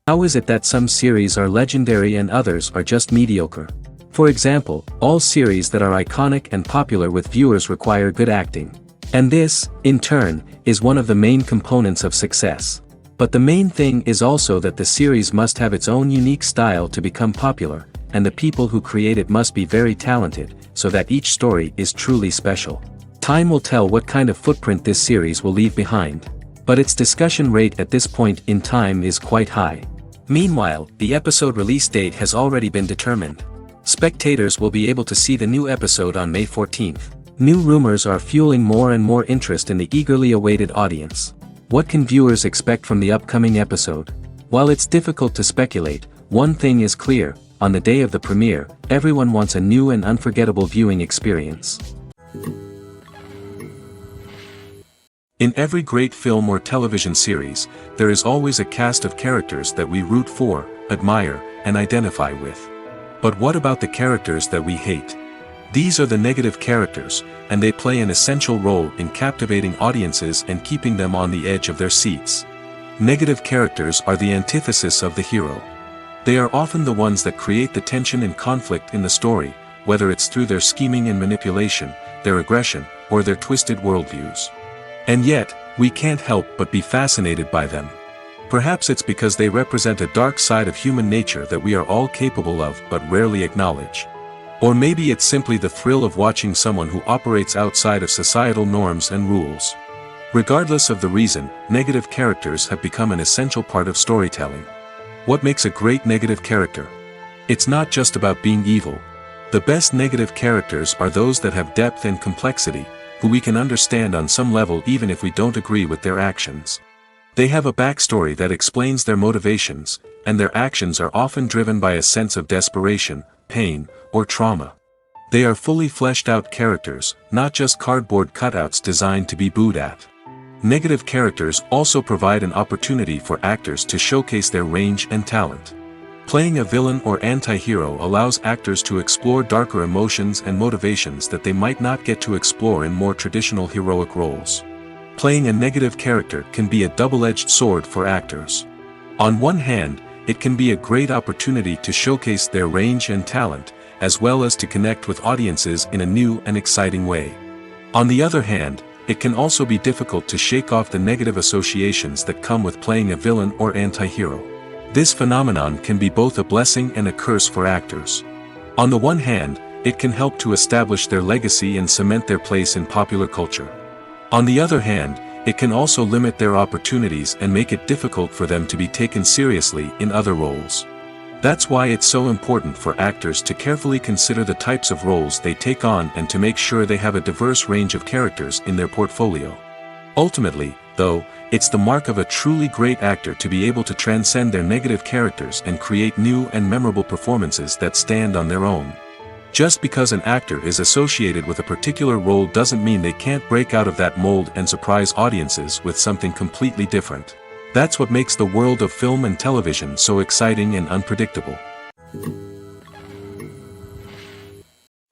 How is it that some series are legendary and others are just mediocre? For example, all series that are iconic and popular with viewers require good acting. And this, in turn, is one of the main components of success. But the main thing is also that the series must have its own unique style to become popular, and the people who create it must be very talented, so that each story is truly special. Time will tell what kind of footprint this series will leave behind. But its discussion rate at this point in time is quite high. Meanwhile, the episode release date has already been determined. Spectators will be able to see the new episode on May 14th. New rumors are fueling more and more interest in the eagerly awaited audience. What can viewers expect from the upcoming episode? While it's difficult to speculate, one thing is clear: on the day of the premiere, everyone wants a new and unforgettable viewing experience. In every great film or television series, there is always a cast of characters that we root for, admire, and identify with. But what about the characters that we hate? These are the negative characters, and they play an essential role in captivating audiences and keeping them on the edge of their seats. Negative characters are the antithesis of the hero. They are often the ones that create the tension and conflict in the story, whether it's through their scheming and manipulation, their aggression, or their twisted worldviews. And yet, we can't help but be fascinated by them. Perhaps it's because they represent a dark side of human nature that we are all capable of but rarely acknowledge. Or maybe it's simply the thrill of watching someone who operates outside of societal norms and rules. Regardless of the reason, negative characters have become an essential part of storytelling. What makes a great negative character? It's not just about being evil. The best negative characters are those that have depth and complexity, who we can understand on some level even if we don't agree with their actions. They have a backstory that explains their motivations, and their actions are often driven by a sense of desperation, pain, or trauma. They are fully fleshed out characters, not just cardboard cutouts designed to be booed at. Negative characters also provide an opportunity for actors to showcase their range and talent. Playing a villain or anti-hero allows actors to explore darker emotions and motivations that they might not get to explore in more traditional heroic roles. Playing a negative character can be a double-edged sword for actors. On one hand, it can be a great opportunity to showcase their range and talent, as well as to connect with audiences in a new and exciting way. On the other hand, it can also be difficult to shake off the negative associations that come with playing a villain or anti-hero. This phenomenon can be both a blessing and a curse for actors. On the one hand, it can help to establish their legacy and cement their place in popular culture. On the other hand, it can also limit their opportunities and make it difficult for them to be taken seriously in other roles. That's why it's so important for actors to carefully consider the types of roles they take on and to make sure they have a diverse range of characters in their portfolio. Ultimately, though, it's the mark of a truly great actor to be able to transcend their negative characters and create new and memorable performances that stand on their own. Just because an actor is associated with a particular role doesn't mean they can't break out of that mold and surprise audiences with something completely different. That's what makes the world of film and television so exciting and unpredictable.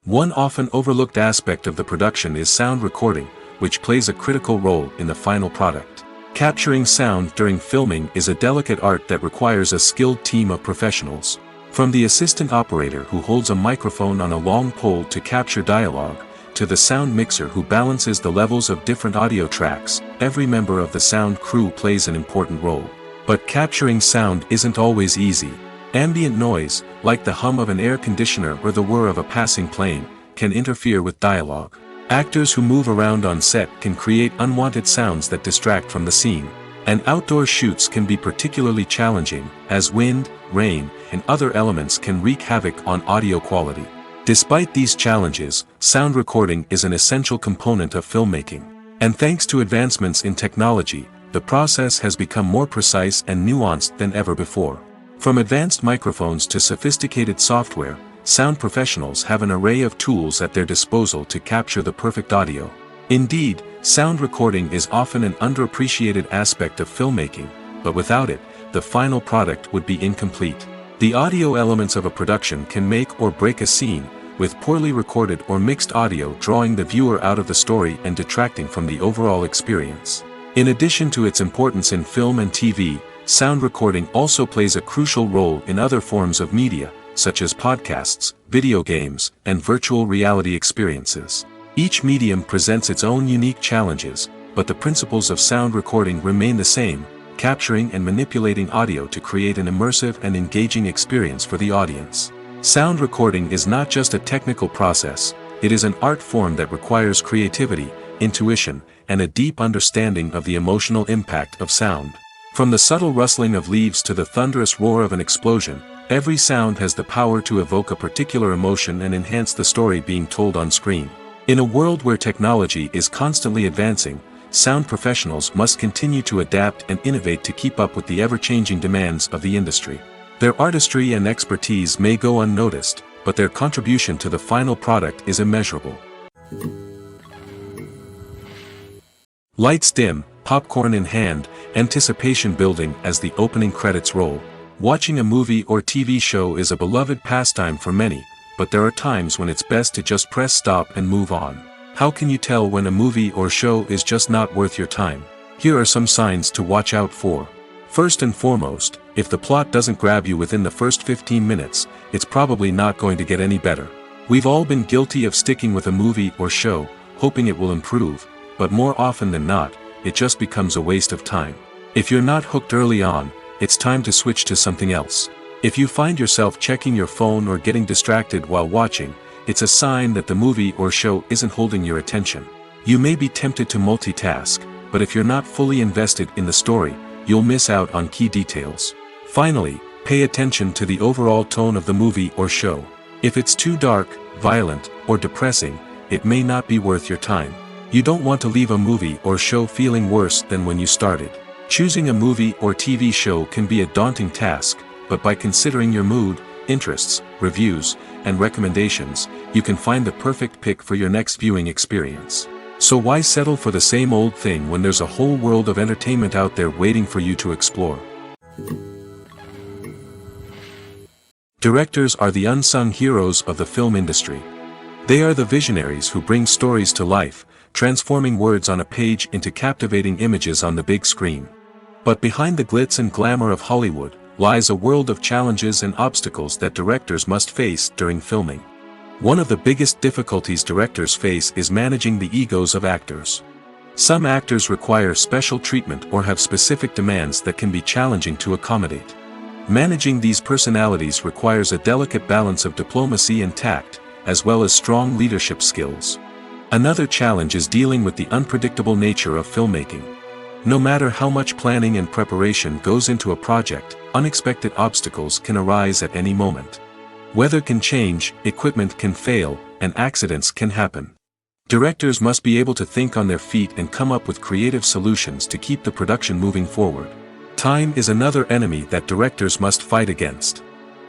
One often overlooked aspect of the production is sound recording, which plays a critical role in the final product. Capturing sound during filming is a delicate art that requires a skilled team of professionals. From the assistant operator who holds a microphone on a long pole to capture dialogue, to the sound mixer who balances the levels of different audio tracks, every member of the sound crew plays an important role. But capturing sound isn't always easy. Ambient noise, like the hum of an air conditioner or the whir of a passing plane, can interfere with dialogue. Actors who move around on set can create unwanted sounds that distract from the scene. And outdoor shoots can be particularly challenging, as wind, rain, and other elements can wreak havoc on audio quality. Despite these challenges, sound recording is an essential component of filmmaking. And thanks to advancements in technology, the process has become more precise and nuanced than ever before. From advanced microphones to sophisticated software, sound professionals have an array of tools at their disposal to capture the perfect audio. Indeed, sound recording is often an underappreciated aspect of filmmaking, but without it, the final product would be incomplete. The audio elements of a production can make or break a scene, with poorly recorded or mixed audio drawing the viewer out of the story and detracting from the overall experience. In addition to its importance in film and TV, sound recording also plays a crucial role in other forms of media, such as podcasts, video games, and virtual reality experiences. Each medium presents its own unique challenges, but the principles of sound recording remain the same, capturing and manipulating audio to create an immersive and engaging experience for the audience. Sound recording is not just a technical process, it is an art form that requires creativity, intuition, and a deep understanding of the emotional impact of sound. From the subtle rustling of leaves to the thunderous roar of an explosion, every sound has the power to evoke a particular emotion and enhance the story being told on screen. In a world where technology is constantly advancing, sound professionals must continue to adapt and innovate to keep up with the ever-changing demands of the industry. Their artistry and expertise may go unnoticed, but their contribution to the final product is immeasurable. Lights dim, popcorn in hand, anticipation building as the opening credits roll. Watching a movie or TV show is a beloved pastime for many, but there are times when it's best to just press stop and move on. How can you tell when a movie or show is just not worth your time? Here are some signs to watch out for. First and foremost, if the plot doesn't grab you within the first 15 minutes, it's probably not going to get any better. We've all been guilty of sticking with a movie or show, hoping it will improve, but more often than not, it just becomes a waste of time. If you're not hooked early on, it's time to switch to something else. If you find yourself checking your phone or getting distracted while watching, it's a sign that the movie or show isn't holding your attention. You may be tempted to multitask, but if you're not fully invested in the story, you'll miss out on key details. Finally, pay attention to the overall tone of the movie or show. If it's too dark, violent, or depressing, it may not be worth your time. You don't want to leave a movie or show feeling worse than when you started. Choosing a movie or TV show can be a daunting task, but by considering your mood, interests, reviews, and recommendations, you can find the perfect pick for your next viewing experience. So why settle for the same old thing when there's a whole world of entertainment out there waiting for you to explore? Directors are the unsung heroes of the film industry. They are the visionaries who bring stories to life, transforming words on a page into captivating images on the big screen. But behind the glitz and glamour of Hollywood, lies a world of challenges and obstacles that directors must face during filming. One of the biggest difficulties directors face is managing the egos of actors. Some actors require special treatment or have specific demands that can be challenging to accommodate. Managing these personalities requires a delicate balance of diplomacy and tact, as well as strong leadership skills. Another challenge is dealing with the unpredictable nature of filmmaking. No matter how much planning and preparation goes into a project, unexpected obstacles can arise at any moment. Weather can change, equipment can fail, and accidents can happen. Directors must be able to think on their feet and come up with creative solutions to keep the production moving forward. Time is another enemy that directors must fight against.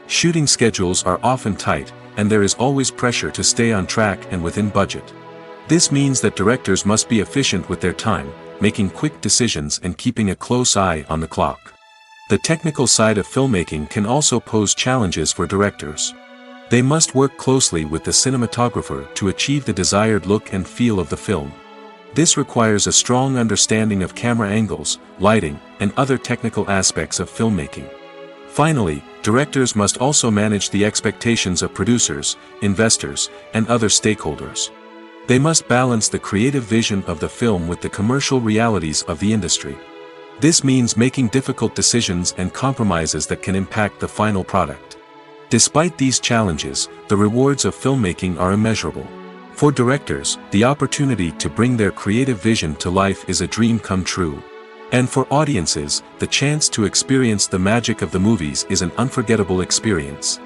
Shooting schedules are often tight, and there is always pressure to stay on track and within budget. This means that directors must be efficient with their time, making quick decisions and keeping a close eye on the clock. The technical side of filmmaking can also pose challenges for directors. They must work closely with the cinematographer to achieve the desired look and feel of the film. This requires a strong understanding of camera angles, lighting, and other technical aspects of filmmaking. Finally, directors must also manage the expectations of producers, investors, and other stakeholders. They must balance the creative vision of the film with the commercial realities of the industry. This means making difficult decisions and compromises that can impact the final product. Despite these challenges, the rewards of filmmaking are immeasurable. For directors, the opportunity to bring their creative vision to life is a dream come true. And for audiences, the chance to experience the magic of the movies is an unforgettable experience.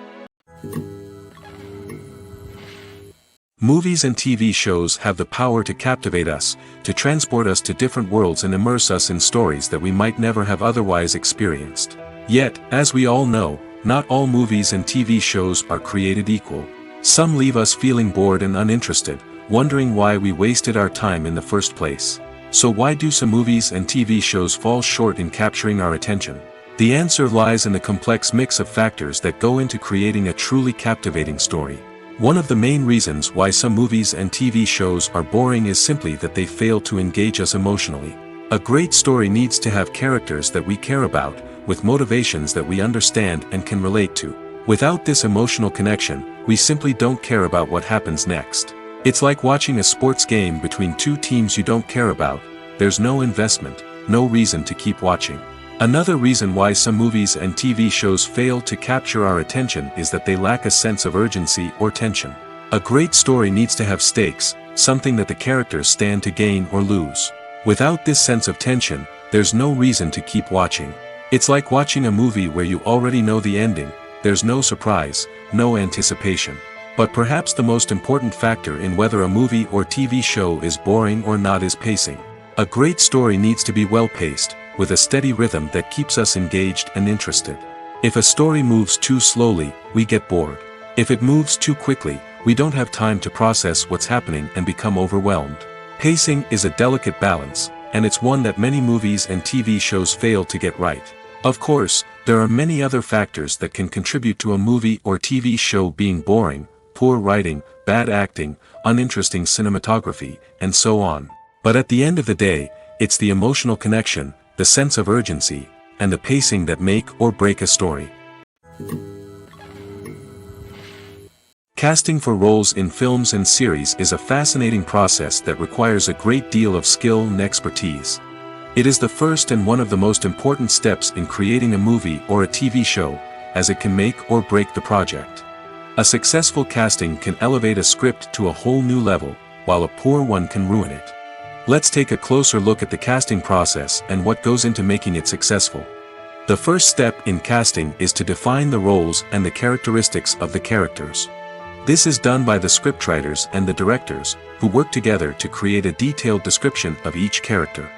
Movies and TV shows have the power to captivate us, to transport us to different worlds and immerse us in stories that we might never have otherwise experienced. Yet, as we all know, not all movies and TV shows are created equal. Some leave us feeling bored and uninterested, wondering why we wasted our time in the first place. So why do some movies and TV shows fall short in capturing our attention? The answer lies in the complex mix of factors that go into creating a truly captivating story. One of the main reasons why some movies and TV shows are boring is simply that they fail to engage us emotionally. A great story needs to have characters that we care about, with motivations that we understand and can relate to. Without this emotional connection, we simply don't care about what happens next. It's like watching a sports game between two teams you don't care about. There's no investment, no reason to keep watching. Another reason why some movies and TV shows fail to capture our attention is that they lack a sense of urgency or tension. A great story needs to have stakes, something that the characters stand to gain or lose. Without this sense of tension, there's no reason to keep watching. It's like watching a movie where you already know the ending. There's no surprise, no anticipation. But perhaps the most important factor in whether a movie or TV show is boring or not is pacing. A great story needs to be well-paced, with a steady rhythm that keeps us engaged and interested. If a story moves too slowly, we get bored. If it moves too quickly, we don't have time to process what's happening and become overwhelmed. Pacing is a delicate balance, and it's one that many movies and TV shows fail to get right. Of course, there are many other factors that can contribute to a movie or TV show being boring: poor writing, bad acting, uninteresting cinematography, and so on. But at the end of the day, it's the emotional connection, the sense of urgency, and the pacing that make or break a story. Casting for roles in films and series is a fascinating process that requires a great deal of skill and expertise. It is the first and one of the most important steps in creating a movie or a TV show, as it can make or break the project. A successful casting can elevate a script to a whole new level, while a poor one can ruin it. Let's take a closer look at the casting process and what goes into making it successful. The first step in casting is to define the roles and the characteristics of the characters. This is done by the scriptwriters and the directors, who work together to create a detailed description of each character.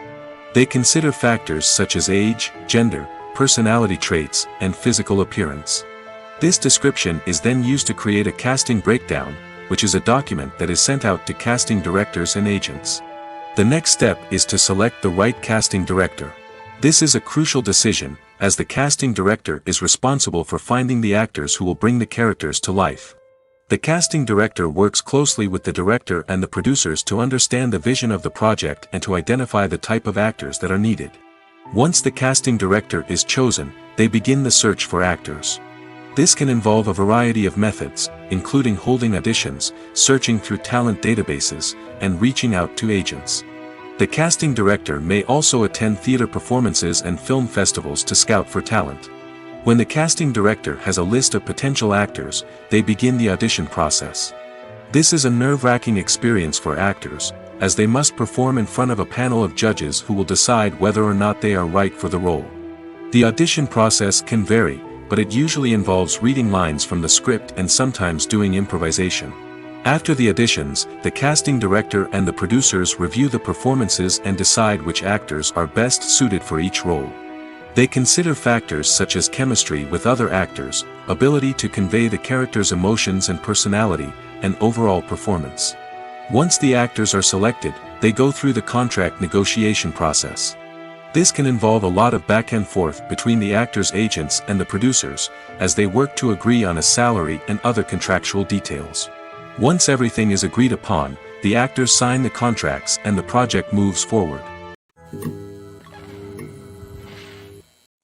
They consider factors such as age, gender, personality traits, and physical appearance. This description is then used to create a casting breakdown, which is a document that is sent out to casting directors and agents. The next step is to select the right casting director. This is a crucial decision, as the casting director is responsible for finding the actors who will bring the characters to life. The casting director works closely with the director and the producers to understand the vision of the project and to identify the type of actors that are needed. Once the casting director is chosen, they begin the search for actors. This can involve a variety of methods, including holding auditions, searching through talent databases, and reaching out to agents. The casting director may also attend theater performances and film festivals to scout for talent. When the casting director has a list of potential actors, they begin the audition process. This is a nerve-wracking experience for actors, as they must perform in front of a panel of judges who will decide whether or not they are right for the role. The audition process can vary, but it usually involves reading lines from the script and sometimes doing improvisation. After the auditions, the casting director and the producers review the performances and decide which actors are best suited for each role. They consider factors such as chemistry with other actors, ability to convey the character's emotions and personality, and overall performance. Once the actors are selected, they go through the contract negotiation process. This can involve a lot of back and forth between the actors' agents and the producers, as they work to agree on a salary and other contractual details. Once everything is agreed upon, the actors sign the contracts and the project moves forward.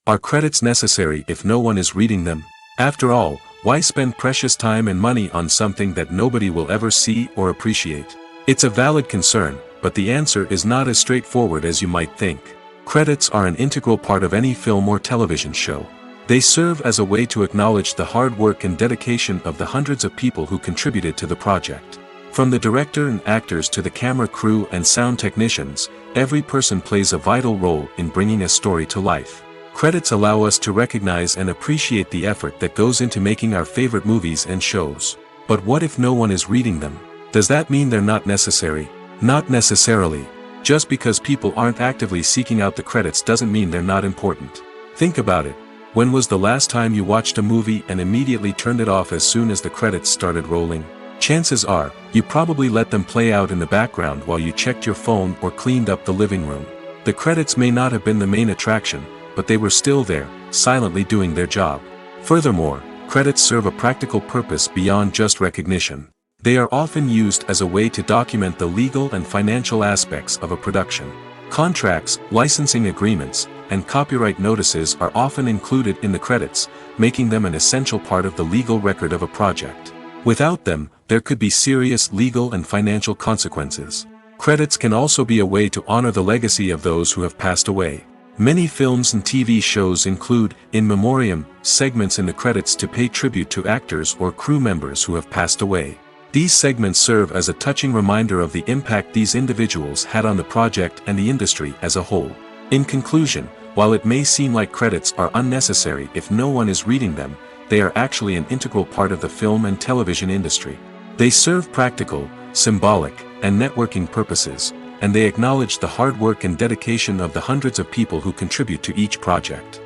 Are credits necessary if no one is reading them? After all, why spend precious time and money on something that nobody will ever see or appreciate? It's a valid concern, but the answer is not as straightforward as you might think. Credits are an integral part of any film or television show. They serve as a way to acknowledge the hard work and dedication of the hundreds of people who contributed to the project. From the director and actors to the camera crew and sound technicians, every person plays a vital role in bringing a story to life. Credits allow us to recognize and appreciate the effort that goes into making our favorite movies and shows. But what if no one is reading them? Does that mean they're not necessary? Not necessarily. Just because people aren't actively seeking out the credits doesn't mean they're not important. Think about it. When was the last time you watched a movie and immediately turned it off as soon as the credits started rolling? Chances are, you probably let them play out in the background while you checked your phone or cleaned up the living room. The credits may not have been the main attraction, but they were still there, silently doing their job. Furthermore, credits serve a practical purpose beyond just recognition. They are often used as a way to document the legal and financial aspects of a production. Contracts, licensing agreements, and copyright notices are often included in the credits, making them an essential part of the legal record of a project. Without them, there could be serious legal and financial consequences. Credits can also be a way to honor the legacy of those who have passed away. Many films and TV shows include, in memoriam, segments in the credits to pay tribute to actors or crew members who have passed away. These segments serve as a touching reminder of the impact these individuals had on the project and the industry as a whole. In conclusion, while it may seem like credits are unnecessary if no one is reading them, they are actually an integral part of the film and television industry. They serve practical, symbolic, and networking purposes, and they acknowledge the hard work and dedication of the hundreds of people who contribute to each project.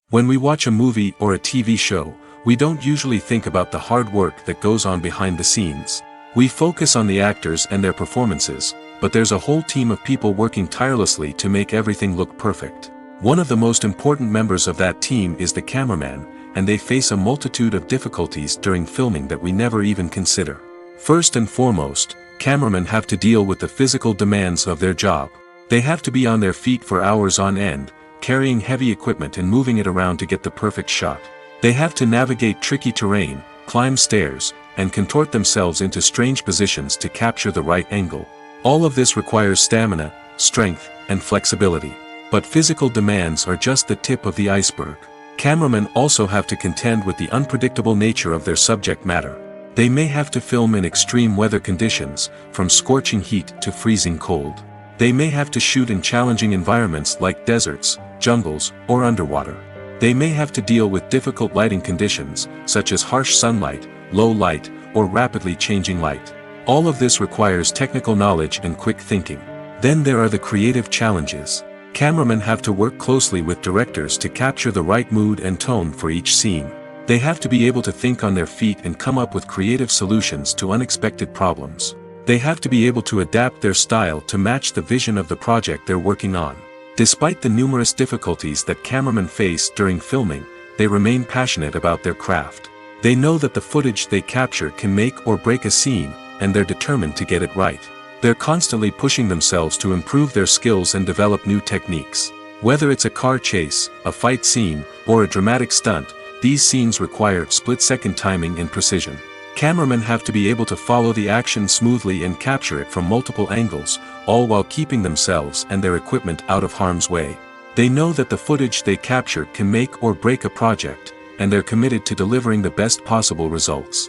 When we watch a movie or a TV show, we don't usually think about the hard work that goes on behind the scenes. We focus on the actors and their performances, but there's a whole team of people working tirelessly to make everything look perfect. One of the most important members of that team is the cameraman, and they face a multitude of difficulties during filming that we never even consider. First and foremost, cameramen have to deal with the physical demands of their job. They have to be on their feet for hours on end, carrying heavy equipment and moving it around to get the perfect shot. They have to navigate tricky terrain, climb stairs, and contort themselves into strange positions to capture the right angle. All of this requires stamina, strength, and flexibility. But physical demands are just the tip of the iceberg. Cameramen also have to contend with the unpredictable nature of their subject matter. They may have to film in extreme weather conditions, from scorching heat to freezing cold. They may have to shoot in challenging environments like deserts, jungles, or underwater. They may have to deal with difficult lighting conditions, such as harsh sunlight, low light, or rapidly changing light. All of this requires technical knowledge and quick thinking. Then there are the creative challenges. Cameramen have to work closely with directors to capture the right mood and tone for each scene. They have to be able to think on their feet and come up with creative solutions to unexpected problems. They have to be able to adapt their style to match the vision of the project they're working on. Despite the numerous difficulties that cameramen face during filming, they remain passionate about their craft. They know that the footage they capture can make or break a scene, and they're determined to get it right. They're constantly pushing themselves to improve their skills and develop new techniques. Whether it's a car chase, a fight scene, or a dramatic stunt, these scenes require split-second timing and precision. Cameramen have to be able to follow the action smoothly and capture it from multiple angles, all while keeping themselves and their equipment out of harm's way. They know that the footage they capture can make or break a project, and they're committed to delivering the best possible results.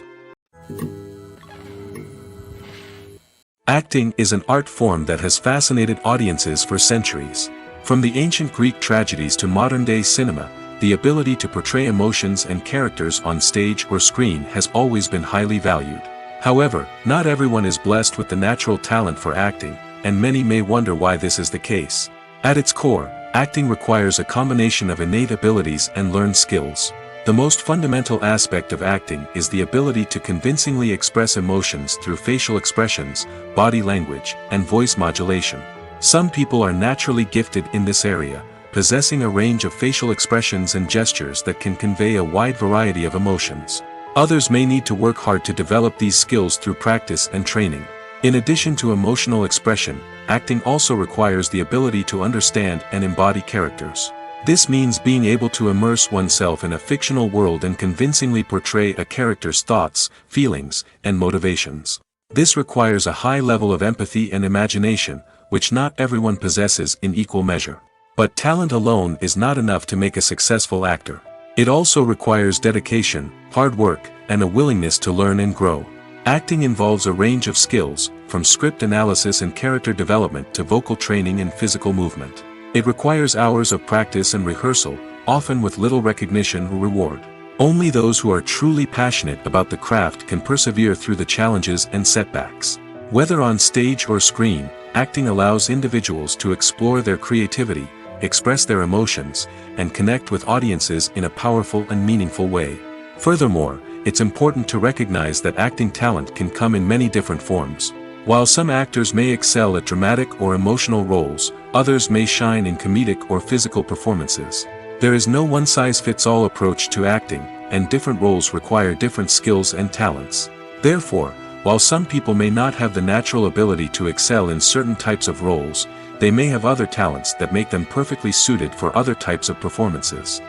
Acting is an art form that has fascinated audiences for centuries. From the ancient Greek tragedies to modern-day cinema, the ability to portray emotions and characters on stage or screen has always been highly valued. However, not everyone is blessed with the natural talent for acting, and many may wonder why this is the case. At its core, acting requires a combination of innate abilities and learned skills. The most fundamental aspect of acting is the ability to convincingly express emotions through facial expressions, body language, and voice modulation. Some people are naturally gifted in this area, possessing a range of facial expressions and gestures that can convey a wide variety of emotions. Others may need to work hard to develop these skills through practice and training. In addition to emotional expression, acting also requires the ability to understand and embody characters. This means being able to immerse oneself in a fictional world and convincingly portray a character's thoughts, feelings, and motivations. This requires a high level of empathy and imagination, which not everyone possesses in equal measure. But talent alone is not enough to make a successful actor. It also requires dedication, hard work, and a willingness to learn and grow. Acting involves a range of skills, from script analysis and character development to vocal training and physical movement. It requires hours of practice and rehearsal, often with little recognition or reward. Only those who are truly passionate about the craft can persevere through the challenges and setbacks. Whether on stage or screen, acting allows individuals to explore their creativity, express their emotions, and connect with audiences in a powerful and meaningful way. Furthermore, it's important to recognize that acting talent can come in many different forms. While some actors may excel at dramatic or emotional roles, others may shine in comedic or physical performances. There is no one-size-fits-all approach to acting, and different roles require different skills and talents. Therefore, while some people may not have the natural ability to excel in certain types of roles, they may have other talents that make them perfectly suited for other types of performances.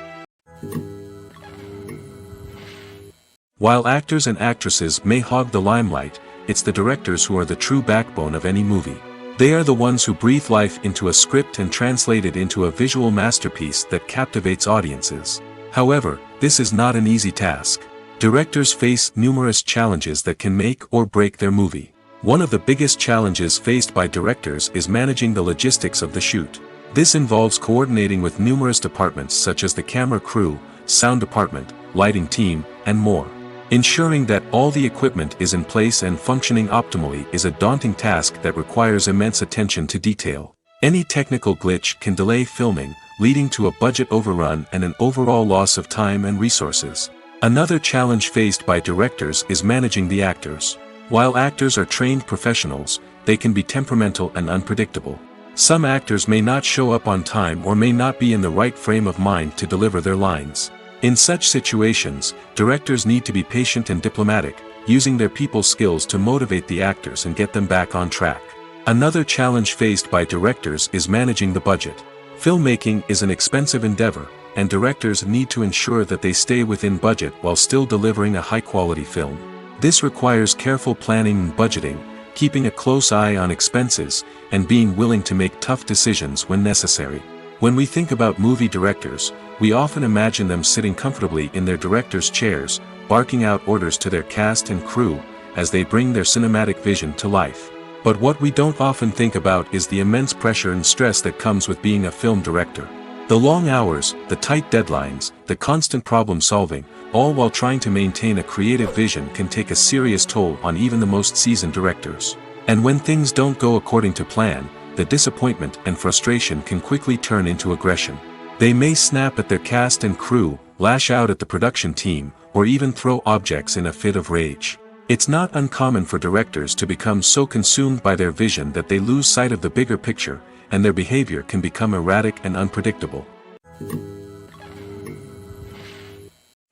While actors and actresses may hog the limelight, it's the directors who are the true backbone of any movie. They are the ones who breathe life into a script and translate it into a visual masterpiece that captivates audiences. However, this is not an easy task. Directors face numerous challenges that can make or break their movie. One of the biggest challenges faced by directors is managing the logistics of the shoot. This involves coordinating with numerous departments such as the camera crew, sound department, lighting team, and more. Ensuring that all the equipment is in place and functioning optimally is a daunting task that requires immense attention to detail. Any technical glitch can delay filming, leading to a budget overrun and an overall loss of time and resources. Another challenge faced by directors is managing the actors. While actors are trained professionals, they can be temperamental and unpredictable. Some actors may not show up on time or may not be in the right frame of mind to deliver their lines. In such situations, directors need to be patient and diplomatic, using their people skills to motivate the actors and get them back on track. Another challenge faced by directors is managing the budget. Filmmaking is an expensive endeavor, and directors need to ensure that they stay within budget while still delivering a high-quality film. This requires careful planning and budgeting, keeping a close eye on expenses, and being willing to make tough decisions when necessary. When we think about movie directors, we often imagine them sitting comfortably in their director's chairs, barking out orders to their cast and crew, as they bring their cinematic vision to life. But what we don't often think about is the immense pressure and stress that comes with being a film director. The long hours, the tight deadlines, the constant problem solving, all while trying to maintain a creative vision can take a serious toll on even the most seasoned directors. And when things don't go according to plan, the disappointment and frustration can quickly turn into aggression. They may snap at their cast and crew, lash out at the production team, or even throw objects in a fit of rage. It's not uncommon for directors to become so consumed by their vision that they lose sight of the bigger picture, and their behavior can become erratic and unpredictable.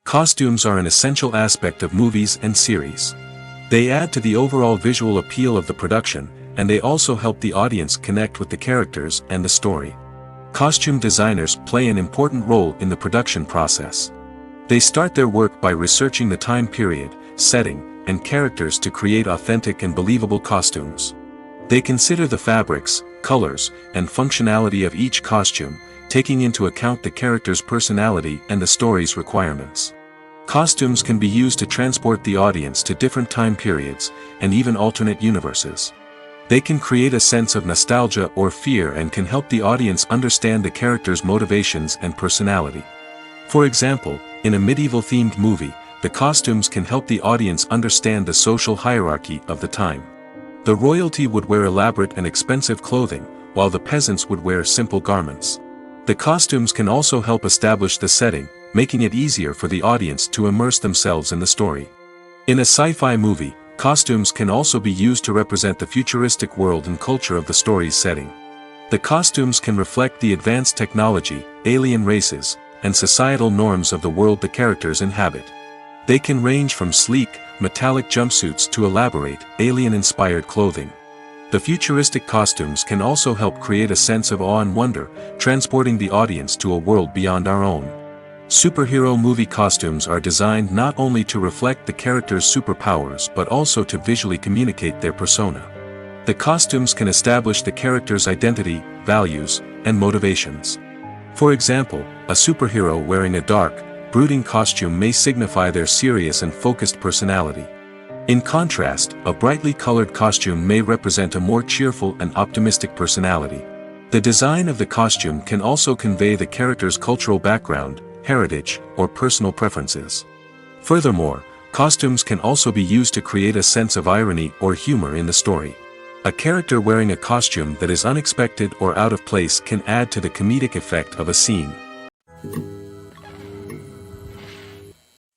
Costumes are an essential aspect of movies and series. They add to the overall visual appeal of the production, and they also help the audience connect with the characters and the story. Costume designers play an important role in the production process. They start their work by researching the time period, setting, and characters to create authentic and believable costumes. They consider the fabrics, colors, and functionality of each costume, taking into account the character's personality and the story's requirements. Costumes can be used to transport the audience to different time periods, and even alternate universes. They can create a sense of nostalgia or fear and can help the audience understand the character's motivations and personality. For example, in a medieval-themed movie, the costumes can help the audience understand the social hierarchy of the time. The royalty would wear elaborate and expensive clothing, while the peasants would wear simple garments. The costumes can also help establish the setting, making it easier for the audience to immerse themselves in the story. In a sci-fi movie, costumes can also be used to represent the futuristic world and culture of the story's setting. The costumes can reflect the advanced technology, alien races, and societal norms of the world the characters inhabit. They can range from sleek, metallic jumpsuits to elaborate, alien-inspired clothing. The futuristic costumes can also help create a sense of awe and wonder, transporting the audience to a world beyond our own. Superhero movie costumes are designed not only to reflect the character's superpowers but also to visually communicate their persona. The costumes can establish the character's identity, values, and motivations. For example, a superhero wearing a dark, brooding costume may signify their serious and focused personality. In contrast, a brightly colored costume may represent a more cheerful and optimistic personality. The design of the costume can also convey the character's cultural background, heritage, or personal preferences. Furthermore, costumes can also be used to create a sense of irony or humor in the story. A character wearing a costume that is unexpected or out of place can add to the comedic effect of a scene.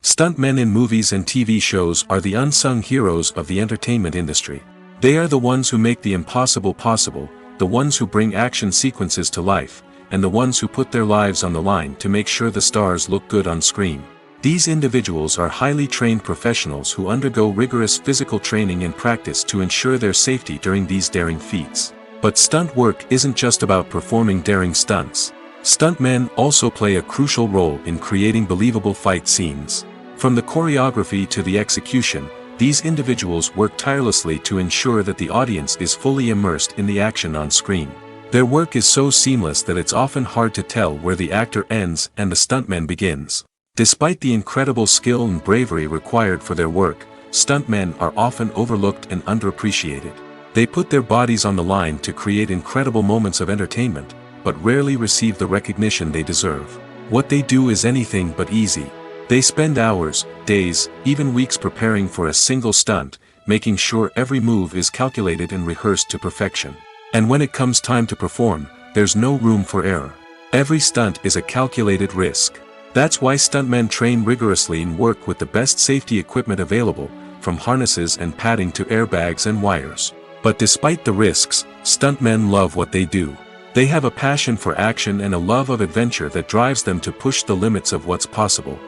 Stuntmen in movies and TV shows are the unsung heroes of the entertainment industry. They are the ones who make the impossible possible, the ones who bring action sequences to life, and the ones who put their lives on the line to make sure the stars look good on screen. These individuals are highly trained professionals who undergo rigorous physical training and practice to ensure their safety during these daring feats. But stunt work isn't just about performing daring stunts. Stuntmen also play a crucial role in creating believable fight scenes. From the choreography to the execution, these individuals work tirelessly to ensure that the audience is fully immersed in the action on screen. Their work is so seamless that it's often hard to tell where the actor ends and the stuntman begins. Despite the incredible skill and bravery required for their work, stuntmen are often overlooked and underappreciated. They put their bodies on the line to create incredible moments of entertainment, but rarely receive the recognition they deserve. What they do is anything but easy. They spend hours, days, even weeks preparing for a single stunt, making sure every move is calculated and rehearsed to perfection. And when it comes time to perform, there's no room for error. Every stunt is a calculated risk. That's why stuntmen train rigorously and work with the best safety equipment available, from harnesses and padding to airbags and wires. But despite the risks, stuntmen love what they do. They have a passion for action and a love of adventure that drives them to push the limits of what's possible.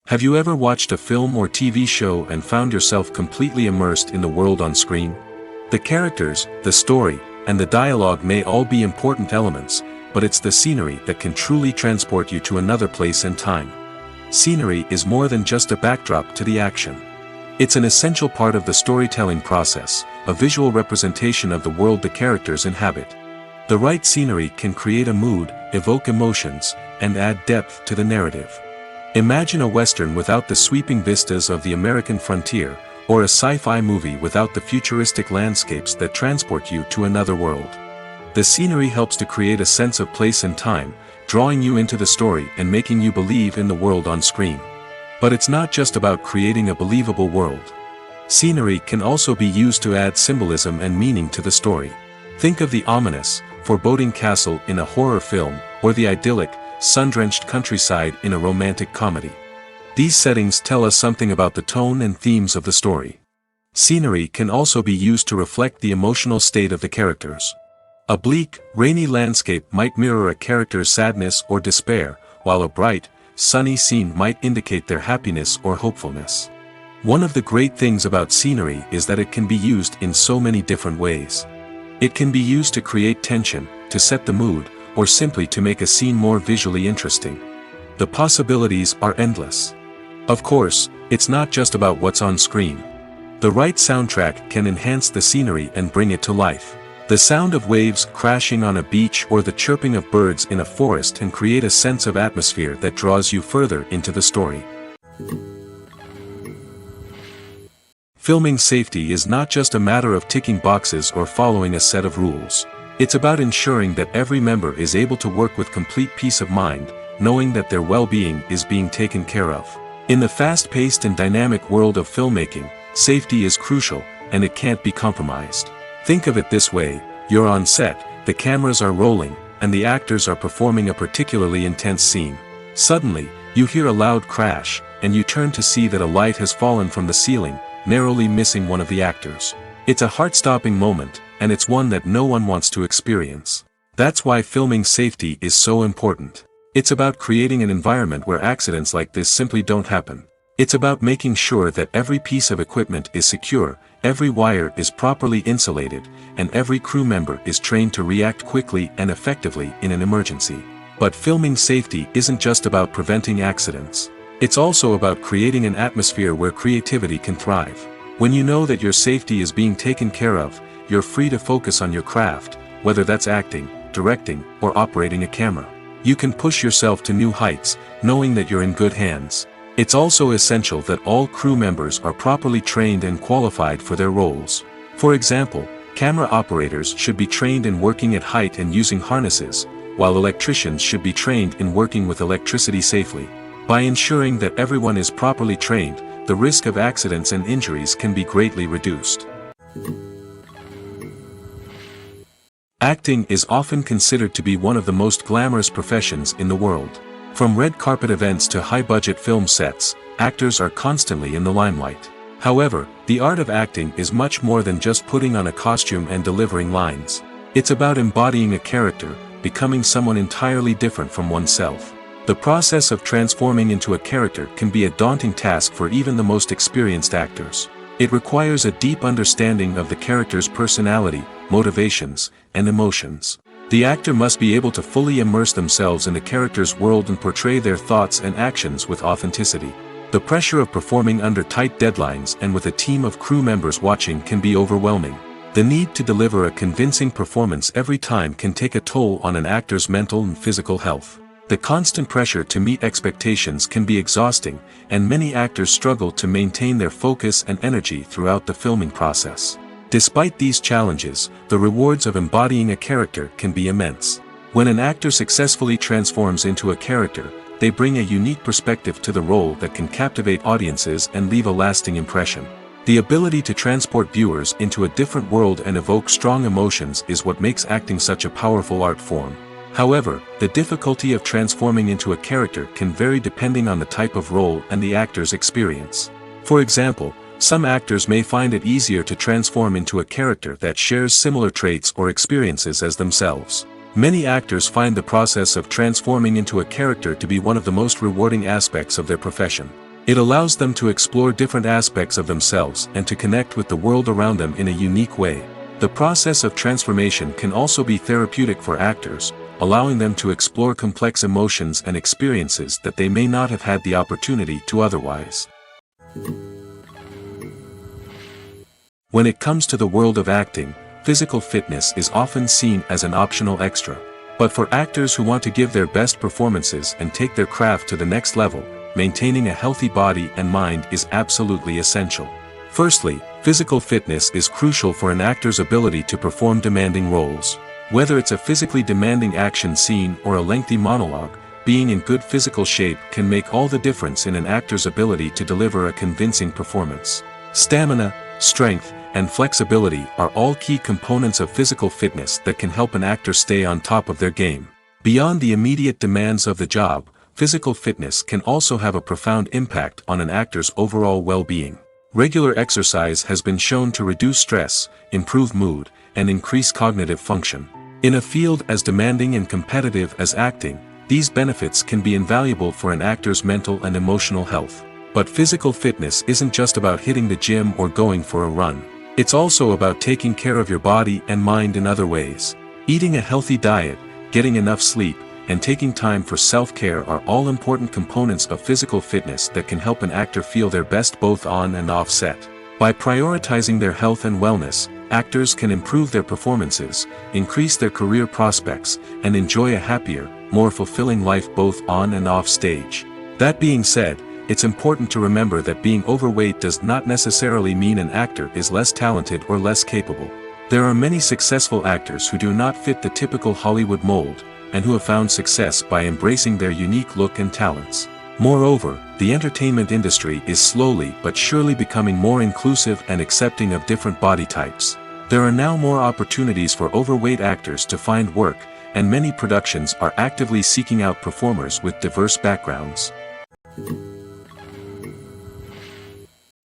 Have you ever watched a film or TV show and found yourself completely immersed in the world on screen? The characters, the story, and the dialogue may all be important elements, but it's the scenery that can truly transport you to another place and time. Scenery is more than just a backdrop to the action. It's an essential part of the storytelling process, a visual representation of the world the characters inhabit. The right scenery can create a mood, evoke emotions, and add depth to the narrative. Imagine a Western without the sweeping vistas of the American frontier, or a sci-fi movie without the futuristic landscapes that transport you to another world. The scenery helps to create a sense of place and time, drawing you into the story and making you believe in the world on screen. But it's not just about creating a believable world. Scenery can also be used to add symbolism and meaning to the story. Think of the ominous, foreboding castle in a horror film, or the idyllic, sun-drenched countryside in a romantic comedy. These settings tell us something about the tone and themes of the story. Scenery can also be used to reflect the emotional state of the characters. A bleak, rainy landscape might mirror a character's sadness or despair, while a bright, sunny scene might indicate their happiness or hopefulness. One of the great things about scenery is that it can be used in so many different ways. It can be used to create tension, to set the mood, or simply to make a scene more visually interesting. The possibilities are endless. Of course, it's not just about what's on screen. The right soundtrack can enhance the scenery and bring it to life. The sound of waves crashing on a beach or the chirping of birds in a forest can create a sense of atmosphere that draws you further into the story. Filming safety is not just a matter of ticking boxes or following a set of rules. It's about ensuring that every member is able to work with complete peace of mind, knowing that their well-being is being taken care of. In the fast-paced and dynamic world of filmmaking, safety is crucial, and it can't be compromised. Think of it this way: you're on set, the cameras are rolling, and the actors are performing a particularly intense scene. Suddenly, you hear a loud crash, and you turn to see that a light has fallen from the ceiling, narrowly missing one of the actors. It's a heart-stopping moment, and it's one that no one wants to experience. That's why filming safety is so important. It's about creating an environment where accidents like this simply don't happen. It's about making sure that every piece of equipment is secure, every wire is properly insulated, and every crew member is trained to react quickly and effectively in an emergency. But filming safety isn't just about preventing accidents. It's also about creating an atmosphere where creativity can thrive. When you know that your safety is being taken care of, you're free to focus on your craft, whether that's acting, directing, or operating a camera. You can push yourself to new heights, knowing that you're in good hands. It's also essential that all crew members are properly trained and qualified for their roles. For example, camera operators should be trained in working at height and using harnesses, while electricians should be trained in working with electricity safely. By ensuring that everyone is properly trained, the risk of accidents and injuries can be greatly reduced. Acting is often considered to be one of the most glamorous professions in the world. From red carpet events to high-budget film sets, actors are constantly in the limelight. However, the art of acting is much more than just putting on a costume and delivering lines. It's about embodying a character, becoming someone entirely different from oneself. The process of transforming into a character can be a daunting task for even the most experienced actors. It requires a deep understanding of the character's personality, motivations, and emotions. The actor must be able to fully immerse themselves in the character's world and portray their thoughts and actions with authenticity. The pressure of performing under tight deadlines and with a team of crew members watching can be overwhelming. The need to deliver a convincing performance every time can take a toll on an actor's mental and physical health. The constant pressure to meet expectations can be exhausting, and many actors struggle to maintain their focus and energy throughout the filming process. Despite these challenges, the rewards of embodying a character can be immense. When an actor successfully transforms into a character, they bring a unique perspective to the role that can captivate audiences and leave a lasting impression. The ability to transport viewers into a different world and evoke strong emotions is what makes acting such a powerful art form. However, the difficulty of transforming into a character can vary depending on the type of role and the actor's experience. For example, some actors may find it easier to transform into a character that shares similar traits or experiences as themselves. Many actors find the process of transforming into a character to be one of the most rewarding aspects of their profession. It allows them to explore different aspects of themselves and to connect with the world around them in a unique way. The process of transformation can also be therapeutic for actors, allowing them to explore complex emotions and experiences that they may not have had the opportunity to otherwise. When it comes to the world of acting, physical fitness is often seen as an optional extra. But for actors who want to give their best performances and take their craft to the next level, maintaining a healthy body and mind is absolutely essential. Firstly, physical fitness is crucial for an actor's ability to perform demanding roles. Whether it's a physically demanding action scene or a lengthy monologue, being in good physical shape can make all the difference in an actor's ability to deliver a convincing performance. Stamina, strength, and flexibility are all key components of physical fitness that can help an actor stay on top of their game. Beyond the immediate demands of the job, physical fitness can also have a profound impact on an actor's overall well-being. Regular exercise has been shown to reduce stress, improve mood, and increase cognitive function. In a field as demanding and competitive as acting, these benefits can be invaluable for an actor's mental and emotional health. But physical fitness isn't just about hitting the gym or going for a run. It's also about taking care of your body and mind in other ways. Eating a healthy diet, getting enough sleep, and taking time for self-care are all important components of physical fitness that can help an actor feel their best both on and off set. By prioritizing their health and wellness, actors can improve their performances, increase their career prospects, and enjoy a happier, more fulfilling life both on and off stage. That being said, it's important to remember that being overweight does not necessarily mean an actor is less talented or less capable. There are many successful actors who do not fit the typical Hollywood mold, and who have found success by embracing their unique look and talents. Moreover, the entertainment industry is slowly but surely becoming more inclusive and accepting of different body types. There are now more opportunities for overweight actors to find work, and many productions are actively seeking out performers with diverse backgrounds.